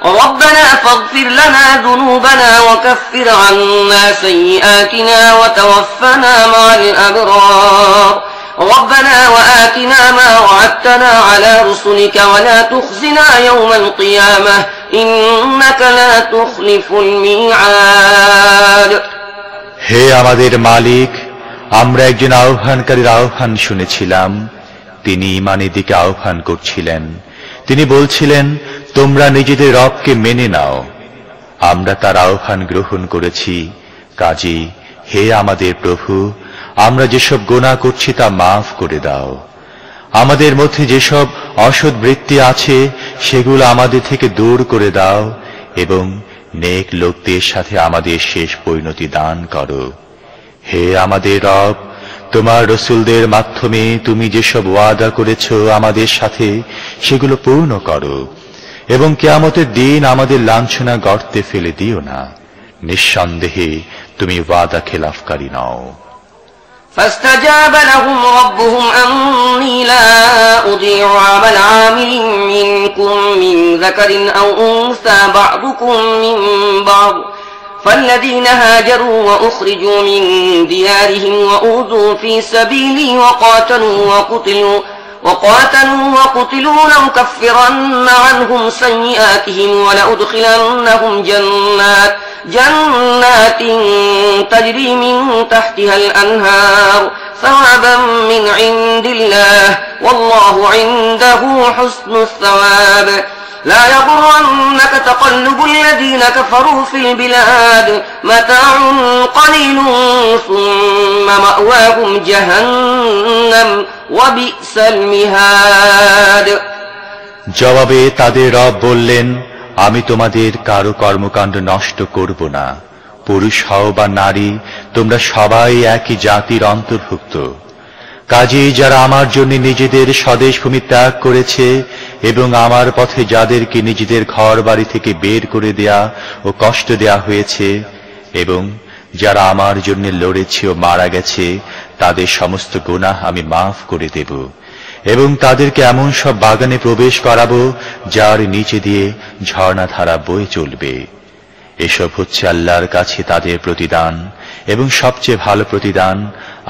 ربنا فاغفر لنا ذنوبنا وكفر عنا سيئاتنا وتوفنا مع الأبرار ربنا وآتنا ما وعدتنا على رسلك ولا تخزنا يوم القيامة إنك لا تخلف الميعاد হে আমাদের মালিক, আমরা একজন আহ্বানকারীর আহ্বান শুনেছিলাম। তিনি ঈমানের দিকে আহ্বান করছিলেন। তিনি বলছিলেন, তোমরা নিজেদের রবকে মেনে নাও। আমরা তার আহ্বান গ্রহণ করেছি। কাজী হে আমাদের প্রভু, আমরা যেসব গুনাহ করছি তা মাফ করে দাও। আমাদের মধ্যে যেসব অসৎ বৃত্তি আছে সেগুলো আমাদের থেকে দূর করে দাও এবং নেক লোকদের সাথে আমাদের শেষ পরিণতি দান করো। হে আমাদের রব, তোমার রসুলদের মাধ্যমে তুমি যেসব ওয়াদা করেছ আমাদের সাথে সেগুলো পূর্ণ করো এবং কিয়ামতের দিন আমাদের লাঞ্ছনা গর্তে ফেলে দিও না। নিঃসন্দেহে তুমি ওয়াদা খেলাফকারী নও। فاستجاب لهم ربهم أني لا أضيع عمل عامل منكم من ذكر أو أنثى بعضكم من بعض فالذين هاجروا وأخرجوا من ديارهم وأوذوا في سبيلي وقاتلوا وقتلوا لأكفرن عنهم سيئاتهم ولأدخلنهم جنات تجري من تحتها الأنهار ثوابا من عند الله والله عنده حسن الثواب لا يغرنك تقلب الذين كفروا في البلاد متاع قليل ثم مأواهم جهنم وبئس المهاد জবাবে তাদের রব বললেন, আমি তোমাদের কারো কর্মকাণ্ড নষ্ট করব না। পুরুষ হও বা নারী, তোমরা সবাই একই জাতির অন্তর্ভুক্ত। কাজেই যারা আমার জন্য নিজেদের স্বদেশ ভূমি ত্যাগ করেছে এবং আমার পথে যাদেরকে নিজেদের ঘর বাড়ি থেকে বের করে দেয়া ও কষ্ট দেয়া হয়েছে এবং যারা আমার জন্য লড়েছে ও মারা গেছে, তাদের সমস্ত গুনাহ আমি মাফ করে দেব এবং তাদেরকে এমন সব বাগানে প্রবেশ করাবো যার নিচে দিয়ে ঝর্ণাধারা বয়ে চলবে। এসব হচ্ছে আল্লাহর কাছে তাদের প্রতিদান এবং সবচেয়ে ভালো প্রতিদান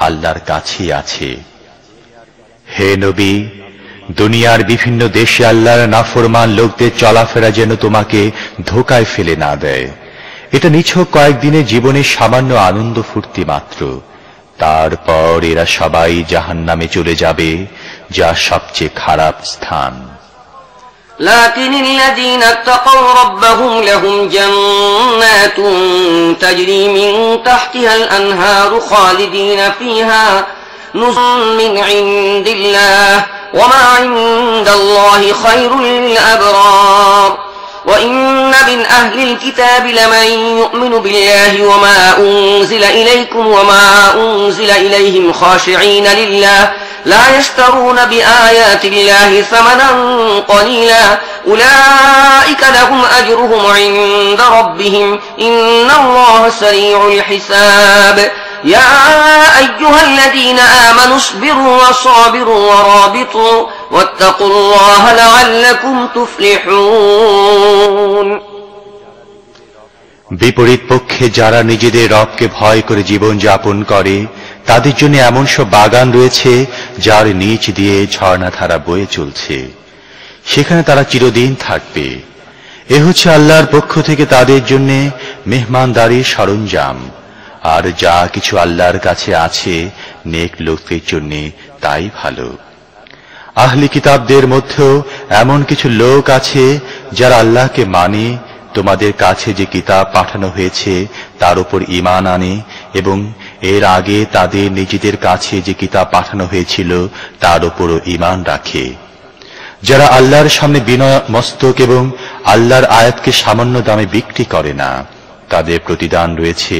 আল্লাহর কাছেই আছে। হে নবী, দুনিয়ার বিভিন্ন দেশে আল্লাহর নাফরমান লোকদের চলাফেরা যেন তোমাকে ধোকায় ফেলে না দেয়। এটা নিছক কয়েকদিনের জীবনের সামান্য আনন্দ ফুর্তি মাত্র। তারপর এরা সবাই জাহান্নামে চলে যাবে, যা সবচেয়ে খারাপ স্থান। لكن الذين اتقوا ربهم لهم جنات تجري من تحتها الأنهار خالدين فيها نزلا من عند الله وما عند الله خير للأبرار وإن من أهل الكتاب لمن يؤمن بالله وما أنزل إليكم وما أنزل إليهم خاشعين لله لا يشترون بآيات الله ثمنا قليلا أولئك لهم أجرهم عند ربهم إن الله سريع الحساب يا أيها الذين آمنوا اصبروا وصابروا ورابطوا واتقوا الله لعلكم تفلحون বিপরীত পক্ষে যারা নিজেদের রবকে ভয় করে জীবন যাপন করে, তাদের জন্য এমন সব বাগান রয়েছে যার নিচ দিয়ে ঝর্ণাধারা বয়ে চলছে। সেখানে তারা চিরদিন থাকবে। এ হচ্ছে আল্লাহর পক্ষ থেকে তাদের জন্য মেহমানদারির সরঞ্জাম। আর যা কিছু আল্লাহর কাছে আছে নেক লোকদের জন্য তাই ভালো। আহলি কিতাবদের মধ্যেও এমন কিছু লোক আছে যারা আল্লাহকে মানে, তোমাদের কাছে যে কিতাব পাঠানো হয়েছে তার উপর ঈমান আনে এবং এর আগে তাদের নিজেদের কাছে যে কিতাব পাঠানো হয়েছিল তার উপরও ঈমান রাখে। যারা আল্লাহর সামনে বিনয় মস্তক এবং আল্লাহর আয়াতকে সামান্য দামে বিক্রি করে না, তাদের প্রতিদান রয়েছে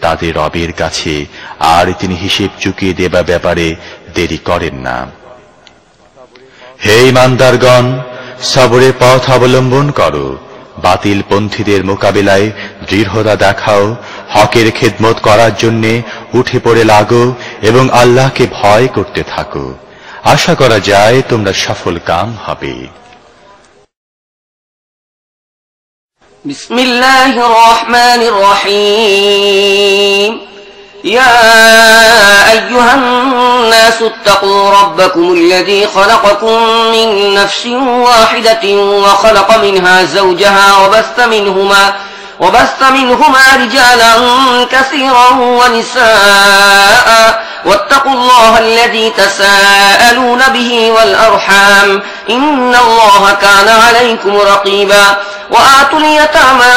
তাদের রবের কাছে, আর তিনি হিসেব চুকিয়ে দেবা ব্যাপারে দেরি করেন না। হে ঈমানদারগণ, সবরের পথ অবলম্বন করো, বাতিল পন্থীদের মোকাবিলায় দৃঢ়তা দেখাও, হকের খেদমত করার জন্য উঠে পড়ে লাগো এবং আল্লাহকে ভয় করতে থাকো। আশা করা যায় তোমরা সফল কাম হবে। بسم الله الرحمن الرحيم يا أيها الناس اتقوا ربكم الذي خلقكم من نفس واحدة وخلق منها زوجها وبث منهما رجالا كثيرا ونساء واتقوا الله الذي تساءلون به والأرحام إن الله كان عليكم رقيبا وآتوا اليتامى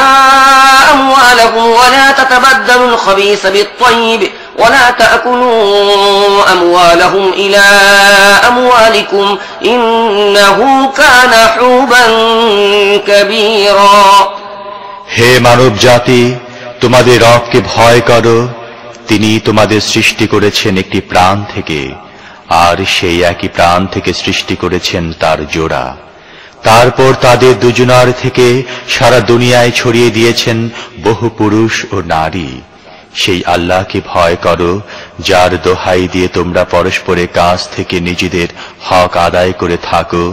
أموالهم ولا تتبدلوا الخبيث بالطيب ولا تأكلوا أموالهم إلى أموالكم إنه كان حوبا كبيرا হে মানব জাতি, তোমাদের রবকে ভয় করো। তিনি তোমাদের সৃষ্টি করেছেন একটি প্রাণ থেকে, আর সেই একই প্রাণ থেকে সৃষ্টি করেছেন তার জোড়া। তারপর তাদের দুজনার থেকে সারা দুনিয়ায় ছড়িয়ে দিয়েছেন বহু পুরুষ ও নারী। সেই আল্লাহকে ভয় করো, যার দোহাই দিয়ে তোমরা পরস্পরের কাছ থেকে নিজেদের হক আদায় করে থাকো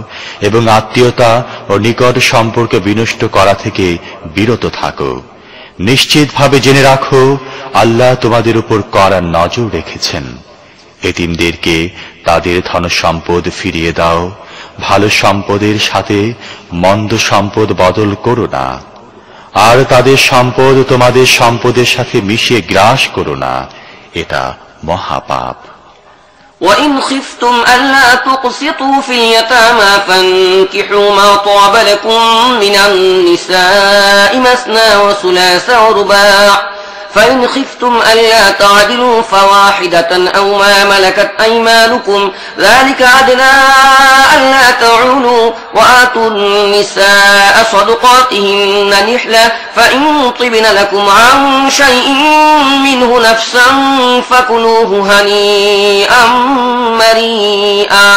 এবং আত্মীয়তা ও নিকট সম্পর্ক বিনষ্ট করা থেকে বিরত থাকো। নিশ্চিতভাবে জেনে রাখো, আল্লাহ তোমাদের উপর কড়া নজর রেখেছেন। এতিমদেরকে তাদের ধন সম্পদ ফিরিয়ে দাও। ভালো সম্পদের সাথে মন্দ সম্পদ বদল করো না, আর তাদের সম্পদ তোমাদের সম্পদের সাথে মিশিয়ে গ্রাস করো না, এটা মহাপাপ। وإن خفتم ألا تقسطوا في اليتامى فانكحوا ما طاب لكم من النساء مثنى وثلاث ورباع فإن خفتم ألا تعدلوا فواحدة أو ما ملكت أيمانكم ذلك أدنى ألا تعولوا وآتوا النساء صدقاتهن نحلة فإن طبن لكم عن شيء منه نفسا فكلوه هنيئا مريئا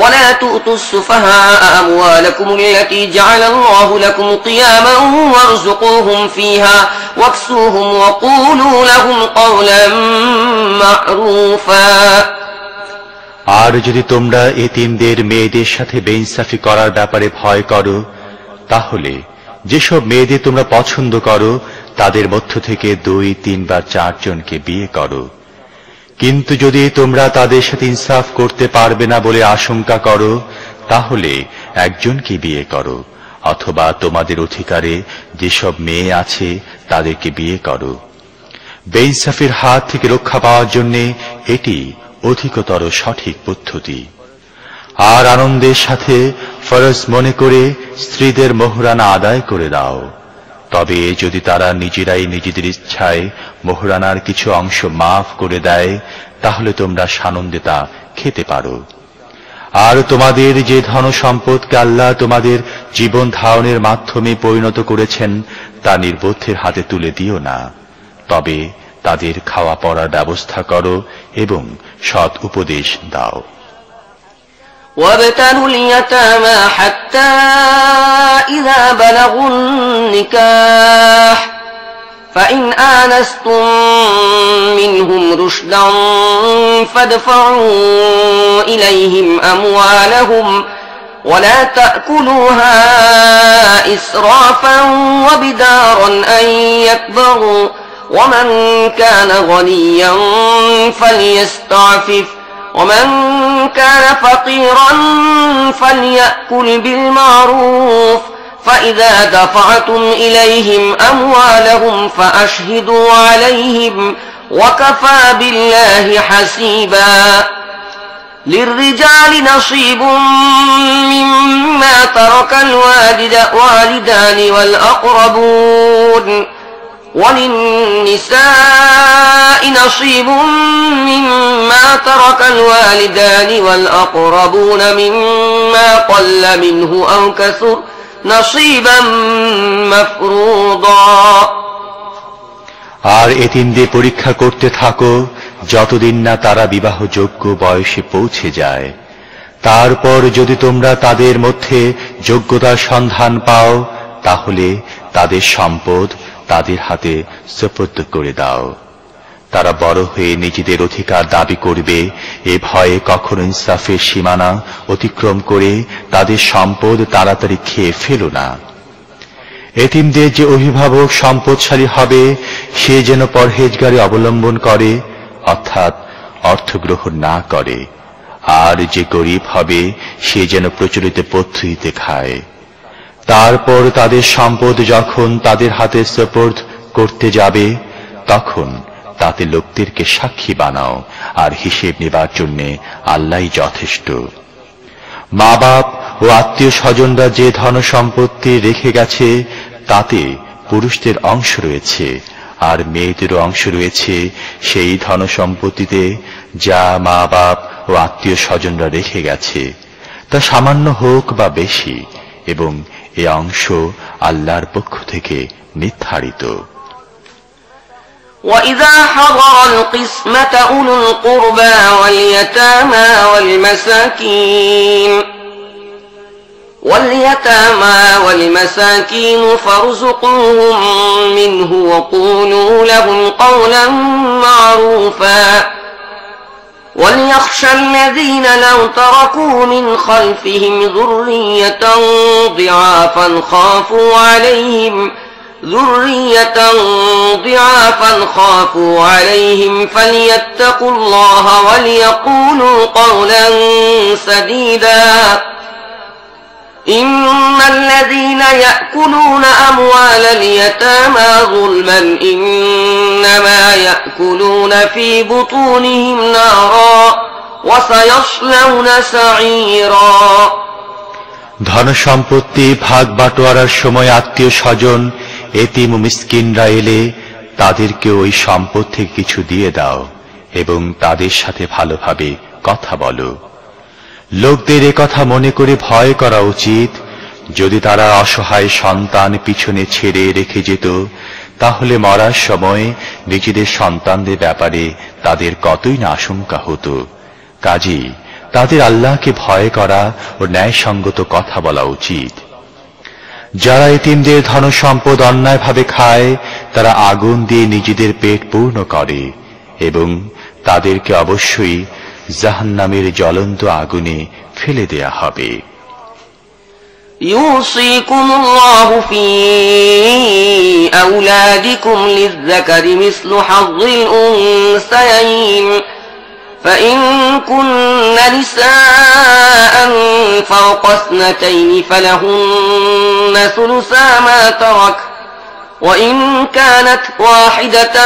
ولا تؤتوا السفهاء أموالكم التي جعل الله لكم قياما وارزقوهم فيها واكسوهم وقولوا لهم قولا معروفا আর যদি তোমরা এতিমদের মেয়েদের সাথে বেইনসাফি করার ব্যাপারে ভয় করো, তাহলে যেসব মেয়েদের তোমরা পছন্দ করো তাদের মধ্য থেকে 2, 3 বা 4 জনকে বিয়ে করো। কিন্তু যদি তোমরা তাদের সাথে ইনসাফ করতে পারবে না বলে আশঙ্কা করো, তাহলে একজনকে বিয়ে করো, অথবা তোমাদের অধিকারে যেসব মেয়ে আছে তাদেরকে বিয়ে করো। বেইনসাফির হাত থেকে রক্ষা পাওয়ার জন্য এটি অধিকতর সঠিক পদ্ধতি। আর আনন্দের সাথে ফরজ মনে করে স্ত্রীদের মোহরানা আদায় করে দাও। তবে যদি তারা নিজেরাই নিজেদের ইচ্ছায় মোহরানার কিছু অংশ মাফ করে দেয়, তাহলে তোমরা সানন্দে তা খেতে পারো। আর তোমাদের যে ধন সম্পদকে আল্লাহ তোমাদের জীবন ধারণের মাধ্যমে পরিণত করেছেন তা নির্বোধের হাতে তুলে দিও না, তবে তাদের খাওয়া পড়ার ব্যবস্থা করো এবং সৎ উপদেশ দাও। وابتلوا اليتامى حتى إذا بلغوا النكاح فإن آنستم منهم رشدا فادفعوا إليهم أموالهم ولا تأكلوها إسرافا وبدارا أن يكبروا ومن كان غنيا فليستعفف ومن كان فقيرا فليأكل بالمعروف فإذا دفعتم إليهم أموالهم فأشهدوا عليهم وكفى بالله حسيبا للرجال نصيب مما ترك الوالدان والأقربون وللنساء نصيب مما ترك الوالدان والأقربون مما قل منه أو كثر نصيبا مفروضا আর এতিমদের পরীক্ষা করতে থাকো যতদিন না তারা বিবাহযোগ্য বয়সে পৌঁছে যায়। তারপর যদি তোমরা তাদের মধ্যে যোগ্যতার সন্ধান পাও, তাহলে তাদের সম্পদ তাদের হাতে সুপর্দ করে দাও। তারা বড় হয়ে নিজেদের অধিকার দাবি করবে, এ ভয়ে কখনো ইনসাফের সীমানা অতিক্রম করে তাদের সম্পদ তাড়াতাড়ি খেয়ে ফেলো না। এতিমদের যে অভিভাবক সম্পদশালী হবে সে যেন পরহেজগারি অবলম্বন করে, অর্থাৎ অর্থ গ্রহণ না করে, আর যে গরিব হবে সে যেন প্রচলিত পদ্ধতিতে খায়। তারপর তাদের সম্পদ যখন তাদের হাতে সুপর্দ করতে যাবে তখন তাতে লোকদেরকে সাক্ষী বানাও, আর হিসেব নেবার জন্য আল্লাহই যথেষ্ট। মা বাপ ও আত্মীয় স্বজনরা যে ধন সম্পত্তি রেখে গেছে তাতে পুরুষদের অংশ রয়েছে আর মেয়েদেরও অংশ রয়েছে সেই ধন সম্পত্তিতে যা মা বাপ ও আত্মীয় স্বজনরা রেখে গেছে, তা সামান্য হোক বা বেশি, এবং এ অংশ আল্লাহর পক্ষ থেকে নির্ধারিত। وَإِذَا حَضَرَ الْقِسْمَةَ أُولُو الْقُرْبَى وَالْيَتَامَى وَالْمَسَاكِينُ فَارْزُقُوهُم مِّنْهُ وَقُولُوا لَهُمْ قَوْلًا مَّعْرُوفًا وَلْيَخْشَ الَّذِينَ لَوْ تَرَكُوا مِنْ خَلْفِهِمْ ذُرِّيَّةً ضِعَافًا خافوا عليهم فليتقوا الله وليقولوا قولا سديدا إن الذين يأكلون أموال اليتامى ظلما إنما يأكلون في بطونهم نارا وسيصلون سعيرا। ধন সম্পত্তি ভাগ বাটোয়ারার সময় আত্মীয় স্বজন এতিম ও মিসকিনরা এলে তাদেরকে ওই সম্পদ থেকে কিছু দিয়ে দাও এবং তাদের সাথে ভালোভাবে কথা বলো। লোকদের কথা মনে করে ভয় করা উচিত। যদি তারা অসহায় সন্তান পিছনে ছেড়ে রেখে যেত তাহলে মরার সময় নিজেদের সন্তানদের ব্যাপারে তাদের কতই না আশঙ্কা হতো। কাজেই তাদের আল্লাহকে ভয় করা ও ন্যায়সঙ্গত কথা বলা উচিত। যারা এতিমদের ধন সম্পদ অন্যায়ভাবে খায় তারা আগুন দিয়ে নিজেদের পেট পূর্ণ করে এবং তাদেরকে অবশ্যই জাহান্নামের জ্বলন্ত আগুনে ফেলে দেয়া হবে। ইউসিকুমুল্লাহু ফি আওলাদিকুম লিয-যাকারি মিসলু হাযযিল উনসায়াইন فإن كن نساء فوق اثنتين فلهن ثلثا ما ترك وإن كانت واحدة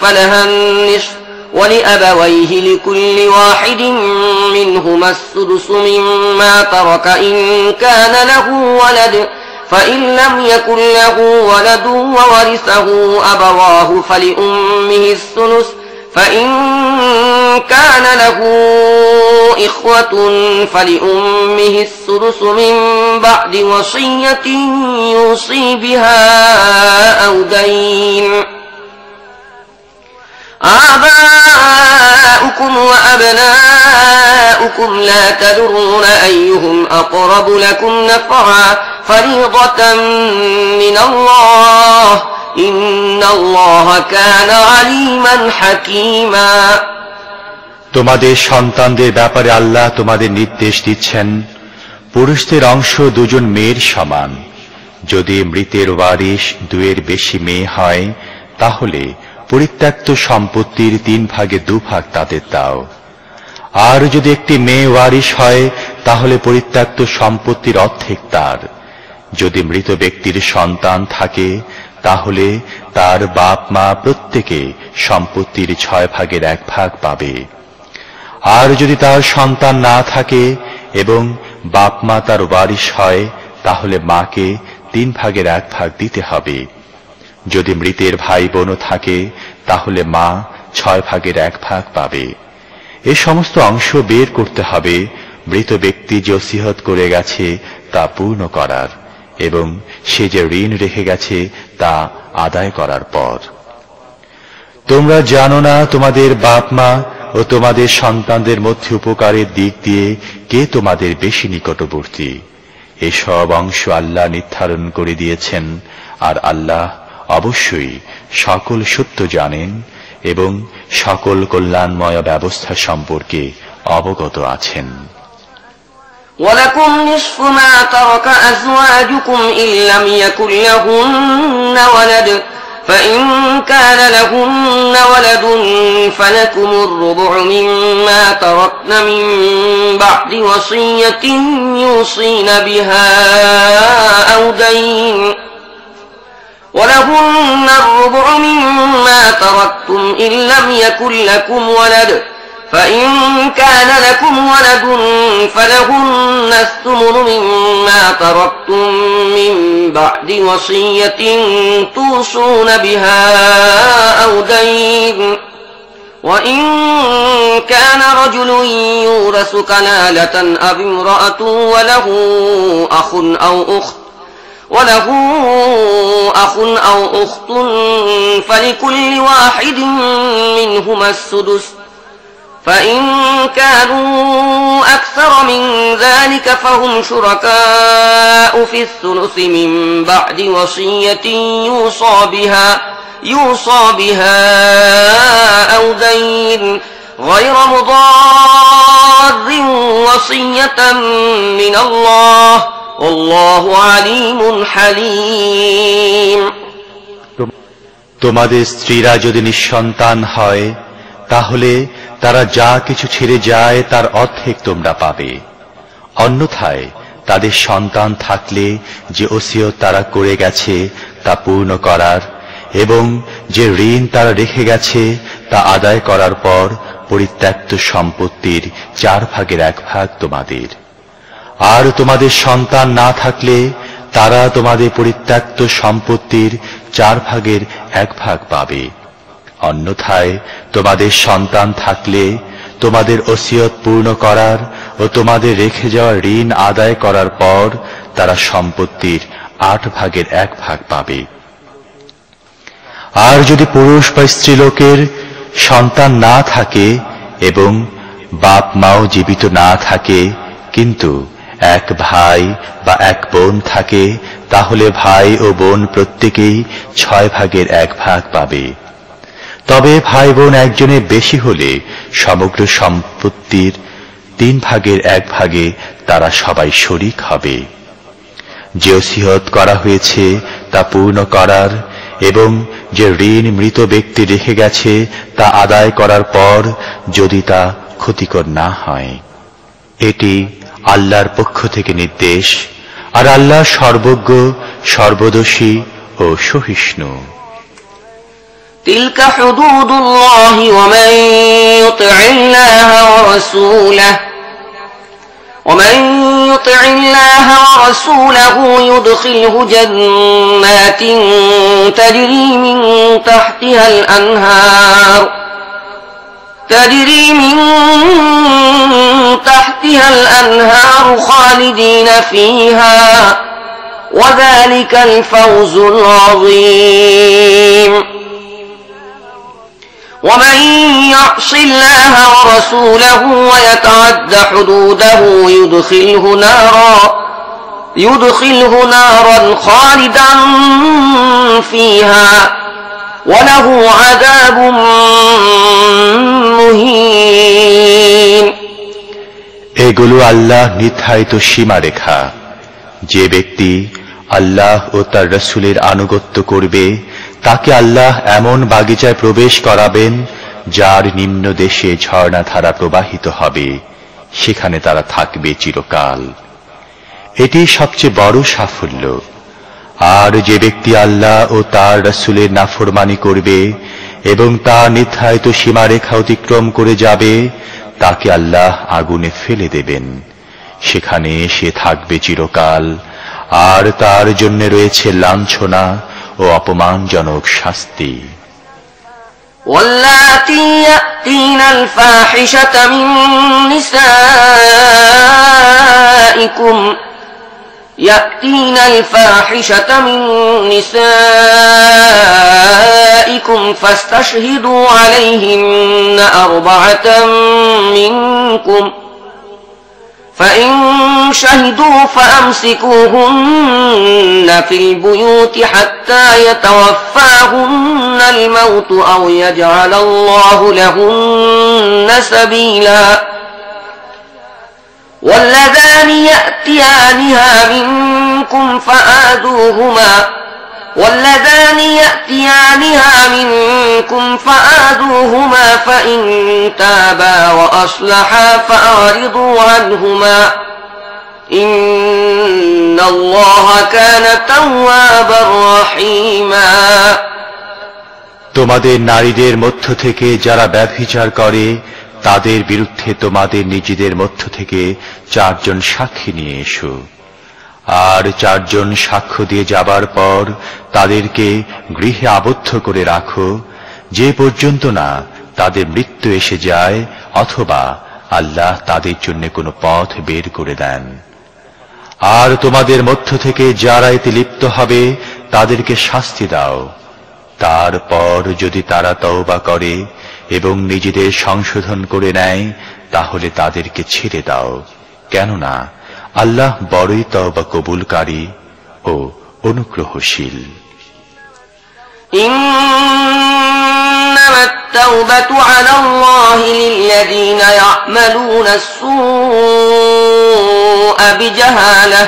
فلها النصف ولأبويه لكل واحد منهما السدس مما ترك إن كان له ولد فإن لم يكن له ولد وورثه أبواه فلأمه الثلث فإن كان له إخوة فلأمه السدس من بعد وصية يوصي بها أو دين آباؤكم وأبناؤكم لا تدرون أيهم أقرب لكم نفعا فريضة من الله إن الله كان عليما حكيما। তোমাদের সন্তানদের ব্যাপারে আল্লাহ তোমাদের নির্দেশ দিচ্ছেন, পুরুষদের অংশ দুজন মেয়ের সমান। যদি মৃতের ওয়ারিশ দুয়ের বেশি মেয়ে হয় তাহলে পরিত্যক্ত সম্পত্তির 3 ভাগে 2 ভাগ তাদের দাও। আর যদি একটি মেয়ে ওয়ারিশ হয় তাহলে পরিত্যক্ত সম্পত্তির অর্ধেক তার। যদি মৃত ব্যক্তির সন্তান থাকে তাহলে তার বাপ মা প্রত্যেকে সম্পত্তির 6 ভাগের 1 ভাগ পাবে। আর যদি তার সন্তান না থাকে এবং বাপ মা তার ওয়ারিশ হয় তাহলে মাকে 3 ভাগের 1 ভাগ দিতে হবে। যদি মৃতের ভাই বোনও থাকে তাহলে মা 6 ভাগের 1 ভাগ পাবে। এ সমস্ত অংশ বের করতে হবে মৃত ব্যক্তি যে ওসিয়ত করে গেছে তা পূর্ণ করার এবং সে যে ঋণ রেখে গেছে তা আদায় করার পর। তোমরা জানো না তোমাদের বাপ মা ও তোমাদের সন্তানদের মধ্যে উপকারের দিক দিয়ে কে তোমাদের বেশি নিকটবর্তী। এসব অংশ আল্লাহ নির্ধারণ করে দিয়েছেন, আর আল্লাহ অবশ্যই সকল সত্য জানেন এবং সকল কল্যাণময় ব্যবস্থা সম্পর্কে অবগত আছেন। ولكم نصف ما ترك أزواجكم إن لم يكن لهن ولد فإن كان لهن ولد فلكم الربع مما تركن من بعد وصية يوصين بها أو دين ولهن الربع مما تركتم إن لم يكن لكم ولد فإن كان لكم ولد فلهن الثمن مما تركتم من بعد وصية توصون بها أو دين وإن كان رجل يورث كلالة أو امرأة وله أخ أو أخت فلكل واحد منهما السدس فإن كانوا أكثر من ذلك فهم شركاء في الثلث من بعد وصية يوصى بها أو دين غير مضار وصية من الله والله عليم حليم তোমাদের স্ত্রীরা যদি নিঃসন্তান হয় তাহলে তারা যা কিছু ছেড়ে যায় তার অর্ধেক তোমরা পাবে। অন্যথায় তাদের সন্তান থাকলে যে ওসিয়ত তারা করে গেছে তা পূর্ণ করার এবং যে ঋণ তারা রেখে গেছে তা আদায় করার পর পরিত্যক্ত সম্পত্তির 4/1 তোমাদের। আর তোমাদের সন্তান না থাকলে তারা তোমাদের পরিত্যক্ত সম্পত্তির 4/1 পাবে। অন্যথায় তোমাদের সন্তান থাকলে তোমাদের ওসিয়ত পূর্ণ করার ও তোমাদের রেখে যাওয়া ঋণ আদায় করার পর তারা সম্পত্তির 8/1 পাবে। আর যদি পুরুষ বা স্ত্রীলোকের সন্তান না থাকে এবং বাপ মাও জীবিত না থাকে কিন্তু এক ভাই বা এক বোন থাকে তাহলে ভাই ও বোন প্রত্যেকেই 6/1 পাবে। তবে ভাই বোন একজনের বেশি হলে সমগ্র সম্পত্তির 3/1 তারা সবাই শরিক হবে। যে ওসিয়ত করা হয়েছে তা পূর্ণ করার এবং যে ঋণ মৃত ব্যক্তি রেখে গেছে তা আদায় করার পর যদি তা ক্ষতিকর না হয়, এটি আল্লাহর পক্ষ থেকে নির্দেশ। আর আল্লাহ সর্বজ্ঞ, সর্বদোষী ও সহিষ্ণু। تلك حدود الله ومن يطع الله ورسوله يدخله جنات تجري من تحتها الأنهار خالدين فيها وذلك الفوز العظيم ومن يعص الله ورسوله ويتعد حدوده يدخله نارا خالدا فيها وله عذاب مهين। এগুলো আল্লাহ নির্ধারিত সীমারেখা। যে ব্যক্তি আল্লাহ ও তার রাসূলের আনুগত্য করবে তাকে আল্লাহ এমন বাগিচায় প্রবেশ করাবেন যার নিম্ন দেশে ঝর্ণাধারা প্রবাহিত হবে, সেখানে তারা থাকবে চিরকাল। এটি সবচেয়ে বড় সাফল্য। আর যে ব্যক্তি আল্লাহ ও তার রাসূলের নাফরমানি করবে এবং তার নির্ধারিত সীমারেখা অতিক্রম করে যাবে তাকে আল্লাহ আগুনে ফেলে দেবেন, সেখানে সে থাকবে চিরকাল। আর তার জন্য রয়েছে লাঞ্ছনা ও অপমানজনক শাস্তি। واللاتي يأتين الفاحشة من نسائكم فاستشهدوا عليهن 4 منكم فإن شهدوا فأمسكوهن في البيوت حتى يتوفاهن الموت أو يجعل الله لهن سبيلا واللذان واللذان يأتيانها منكم فآذوهما فإن تابا وأصلحا فأعرضوا عنهما إن الله كان توابا رحيما। তোমাদের নারীদের মধ্য থেকে যারা ব্যভিচার করে তাদের বিরুদ্ধে তোমাদের নিজেদের মধ্য থেকে 4 জন সাক্ষী নিয়ে এসো, আর 4 জন সাক্ষ্য দিয়ে যাবার পর তাদেরকে গৃহে আবদ্ধ করে রাখো যে পর্যন্ত না তাদের মৃত্যু এসে যায় অথবা আল্লাহ তাদের জন্য কোনো পথ বের করে দেন। আর তোমাদের মধ্য থেকে যারা এতে লিপ্ত হবে তাদেরকে শাস্তি দাও। তারপর যদি তারা তওবা করে এবং নিজেদের সংশোধন করে নেয় তাহলে তাদেরকে ছেড়ে দাও, কেননা আল্লাহ বড়ই তওবা কবুলকারী ও অনুগ্রহশীল। ইন্নামাত তাওবাতু আলাল্লাহি লিল্লাযীনা ইয়া'মালুনা আস-সূআ বিজাহালাহ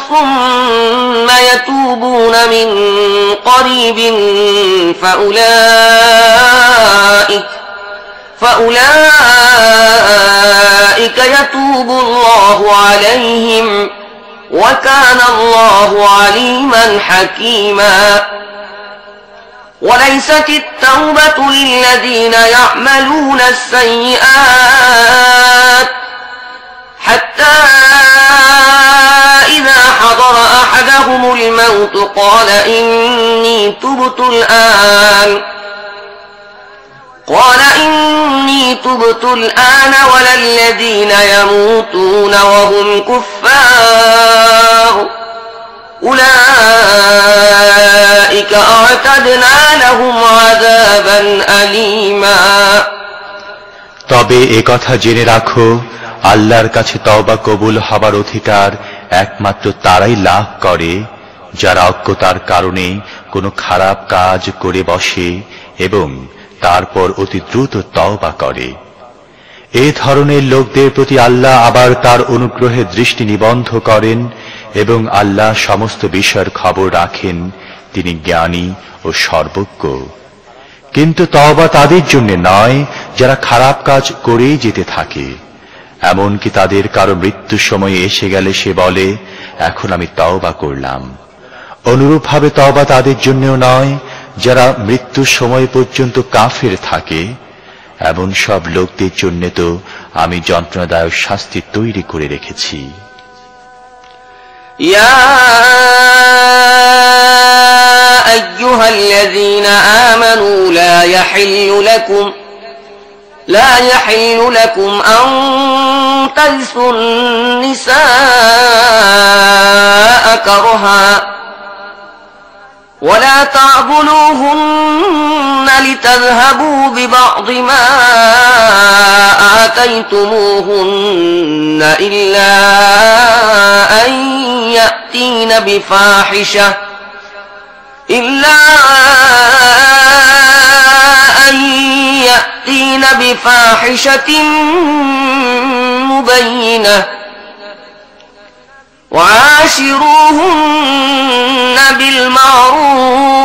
ثم يتوبون من قريب فأولئك يتوب الله عليهم وكان الله عليما حكيما। وليست التوبة للذين يعملون السيئات حتى إذا حضر أحدهم الموت قال إني تبت الآن ولا الذين يموتون وهم كفار أولئك أعتدنا لهم عذابا أليما। তবে একথা জেনে রাখো, আল্লাহর কাছে তওবা কবুল হবার অধিকার একমাত্র তারাই লাভ করে যারা অজ্ঞতার কারণে কোনো খারাপ কাজ করে বসে এবং তারপর অতি দ্রুত তওবা করে। এই ধরনের লোকদের প্রতি আল্লাহ আবার তার অনুগ্রহের দৃষ্টি নিবদ্ধ করেন এবং আল্লাহ সমস্ত বিষয়ের খবর রাখেন, তিনি জ্ঞানী ও সর্বজ্ঞ। কিন্তু তওবা তাদের জন্য নয় যারা খারাপ কাজ করেই যেতে থাকে, এমনকি তাদের কারো মৃত্যুর সময় এসে গেলে সে বলে এখন আমি তওবা করলাম। অনুরূপভাবে তওবা তাদের জন্যও নয় যারা মৃত্যুর সময় পর্যন্ত কাফের থাকে, এমন সব লোকদের জন্য তো আমি যন্ত্রণাদায়ক শাস্তি তৈরি করে রেখেছি। ইয়া আইয়ুহাল্লাযীনা আমানু لا يحل لكم أن ترثوا النساء كرها ولا تعضلوهن لتذهبوا ببعض ما آتيتموهن إلا أن يأتين بفاحشة مبينة وعاشروهن بالمعروف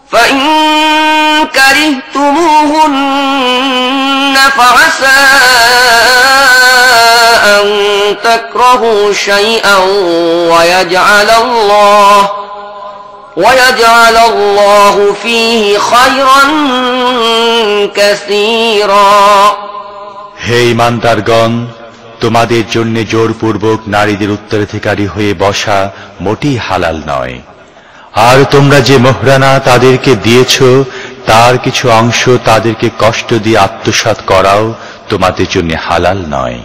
فإن كرهتموهن فعسى أن تكرهوا شيئا ويجعل الله فيه خيرا كثيرا। হে ঈমানদারগণ, তোমাদের জন্য জোরপূর্বক নারীদের উত্তরাধিকারী হয়ে বসা মোটেই হালাল নয়। আর তোমরা যে মোহরানা তাদেরকে দিয়েছ তার কিছু অংশ তাদেরকে কষ্ট দিয়ে আত্মসাৎ করাও তোমাদের জন্য হালাল নয়।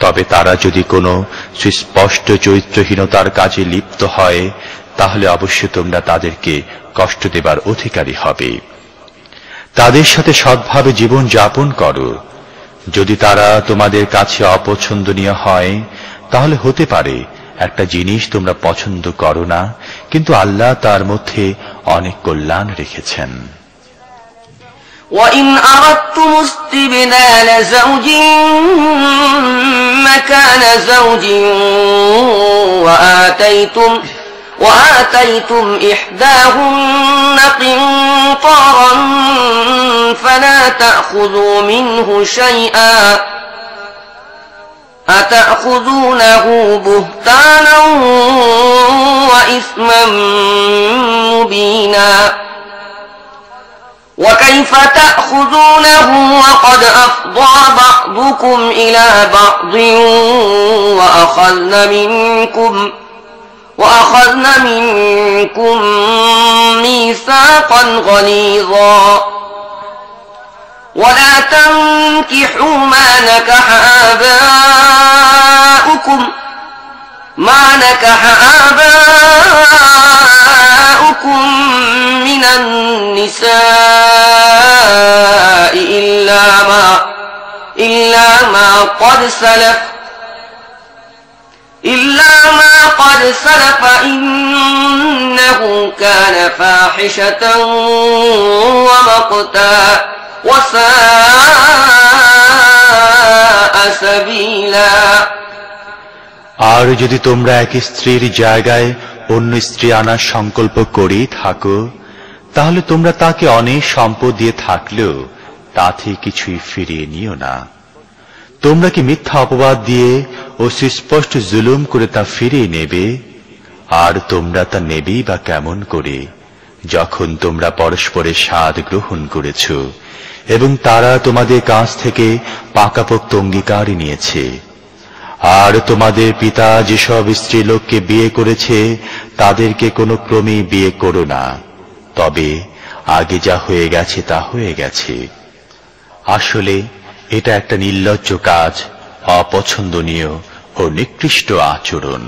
তবে তারা যদি কোনো সুস্পষ্ট চরিত্রহীনতার কাজে লিপ্ত হয় তাহলে অবশ্যই তোমরা তাদেরকে কষ্ট দেবার অধিকারী হবে। তাদের সাথে সৎভাবে জীবন যাপন করো। যদি তারা তোমাদের কাছে অপছন্দনীয় হয় তাহলে হতে পারে একটা জিনিস তোমরা পছন্দ করো না, কিন্তু আল্লাহ তার মধ্যে অনেক কল্যাণ রেখেছেন। وَإِنْ أَرَدْتُمُ اسْتِبْدَالَ زَوْجٍ مَكَانَ زَوْجٍ وآتيتم إحداهن قنطارا فلا تأخذوا منه شيئا أتأخذونه بهتانا وإثما مبينا وكيف تأخذونه وقد أفضى بعضكم إلى بعض وأخذن منكم ميثاقا غليظا ولا تنكحوا ما نكح آباؤكم من النساء إلا ما قد سلف إنه كان فاحشة ومقتا وساء سبيلا আর যদি তোমরা এক স্ত্রীর জায়গায় অন্য স্ত্রী আনার সংকল্প করেই থাকো, তাহলে তোমরা তাকে অনেক সম্পদ দিয়ে থাকলেও তা থেকে কিছুই ফিরিয়ে নিও না। তোমরা কি মিথ্যা অপবাদ দিয়ে ও সুস্পষ্ট জুলুম করে তা ফিরিয়ে নেবে? আর তোমরা তা নেবেই বা কেমন করে, যখন তোমরা পরস্পরের স্বাদ গ্রহণ করেছ এবং তারা তোমাদের কাছ থেকে পাকাপোক্ত অঙ্গীকার নিয়েছে। আর তোমাদের পিতা যেসব স্ত্রী লোককে বিয়ে করেছে তাদেরকে কোনো ক্রমে বিয়ে করো না, তবে আগে যা হয়ে গেছে তা হয়ে গেছে। আসলে এটা একটা নির্লজ্জ কাজ, অপছন্দনীয় ও নিকৃষ্ট আচরণ।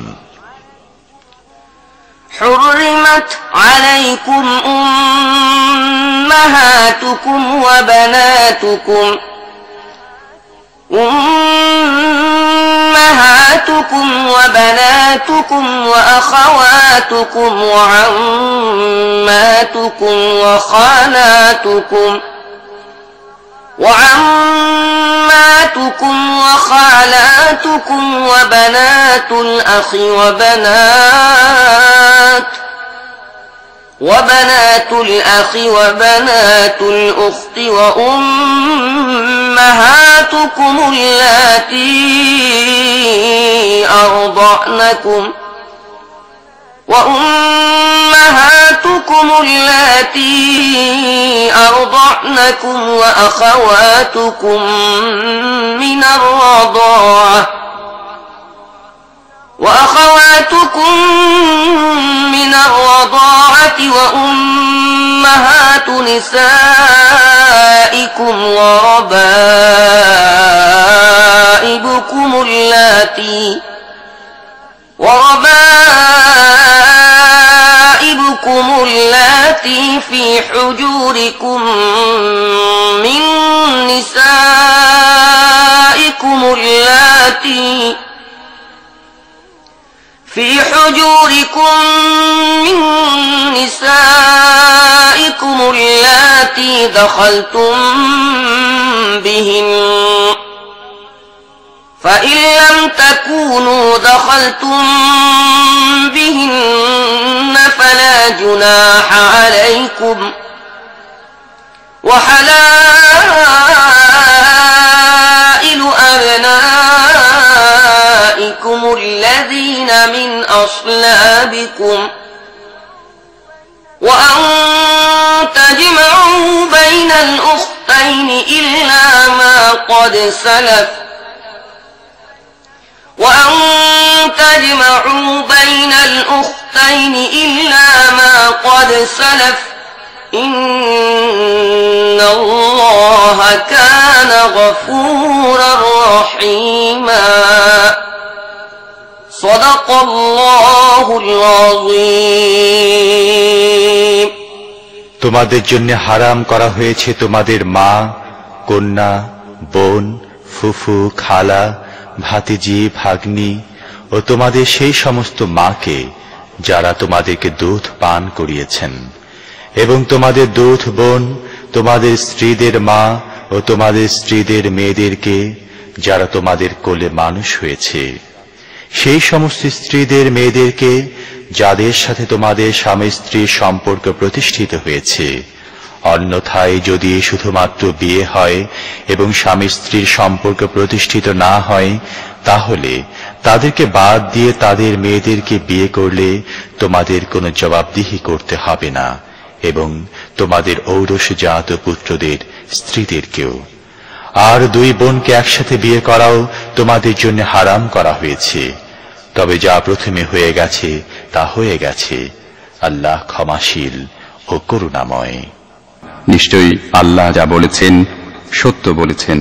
حرمت عليكم أمهاتكم وبناتكم وأخواتكم وعماتكم وخالاتكم وبنات الأخ وبنات الأخت وأمهاتكم اللاتي أرضعنكم وأخواتكم من الرضاعة وأمهات نسائكم وربائبكم اللاتي في حجوركم من نسائكم اللاتي دخلتم بهن، فإن لم تكونوا دخلتم بهن فلا جناح عليكم، وحلائل أبنائكم الذين من أصلابكم، وأن تجمعوا بين الأختين إلا ما قد سلف، إن الله كان غفورا رحيما صدق الله العظيم। তোমাদের জন্য হারাম করা হয়েছে তোমাদের মা, কন্যা, বোন, ফুফু, খালা, ভাতিজি, ভাগ্নি ও তোমাদের সেই সমস্ত মাকে যারা তোমাদেরকে দুধ পান করিয়েছেন, এবং তোমাদের দুধ বোন, তোমাদের স্ত্রীদের মা ও তোমাদের স্ত্রীদের মেয়েদেরকে যারা তোমাদের কোলে মানুষ হয়েছে, সেই সমস্ত স্ত্রীদের মেয়েদেরকে যাদের সাথে তোমাদের স্বামী স্ত্রীর সম্পর্ক প্রতিষ্ঠিত হয়েছে। অন্যথায় যদি শুধুমাত্র বিয়ে হয় এবং স্বামী স্ত্রীর সম্পর্ক প্রতিষ্ঠিত না হয়, তাহলে তাদেরকে বাদ দিয়ে তাদের মেয়েদেরকে বিয়ে করলে তোমাদের কোনো জবাবদিহি করতে হবে না, এবং তোমাদের ঔরসজাত পুত্রদের স্ত্রীদেরকেও। আর দুই বোনকে একসাথে বিয়ে করাও তোমাদের জন্য হারাম করা হয়েছে। তবে যা প্রথমে হয়ে গেছে তা হয়ে গেছে। আল্লাহ ক্ষমাশীল ও করুণাময়। নিশ্চয়ই আল্লাহ যা বলেছেন সত্য বলেছেন।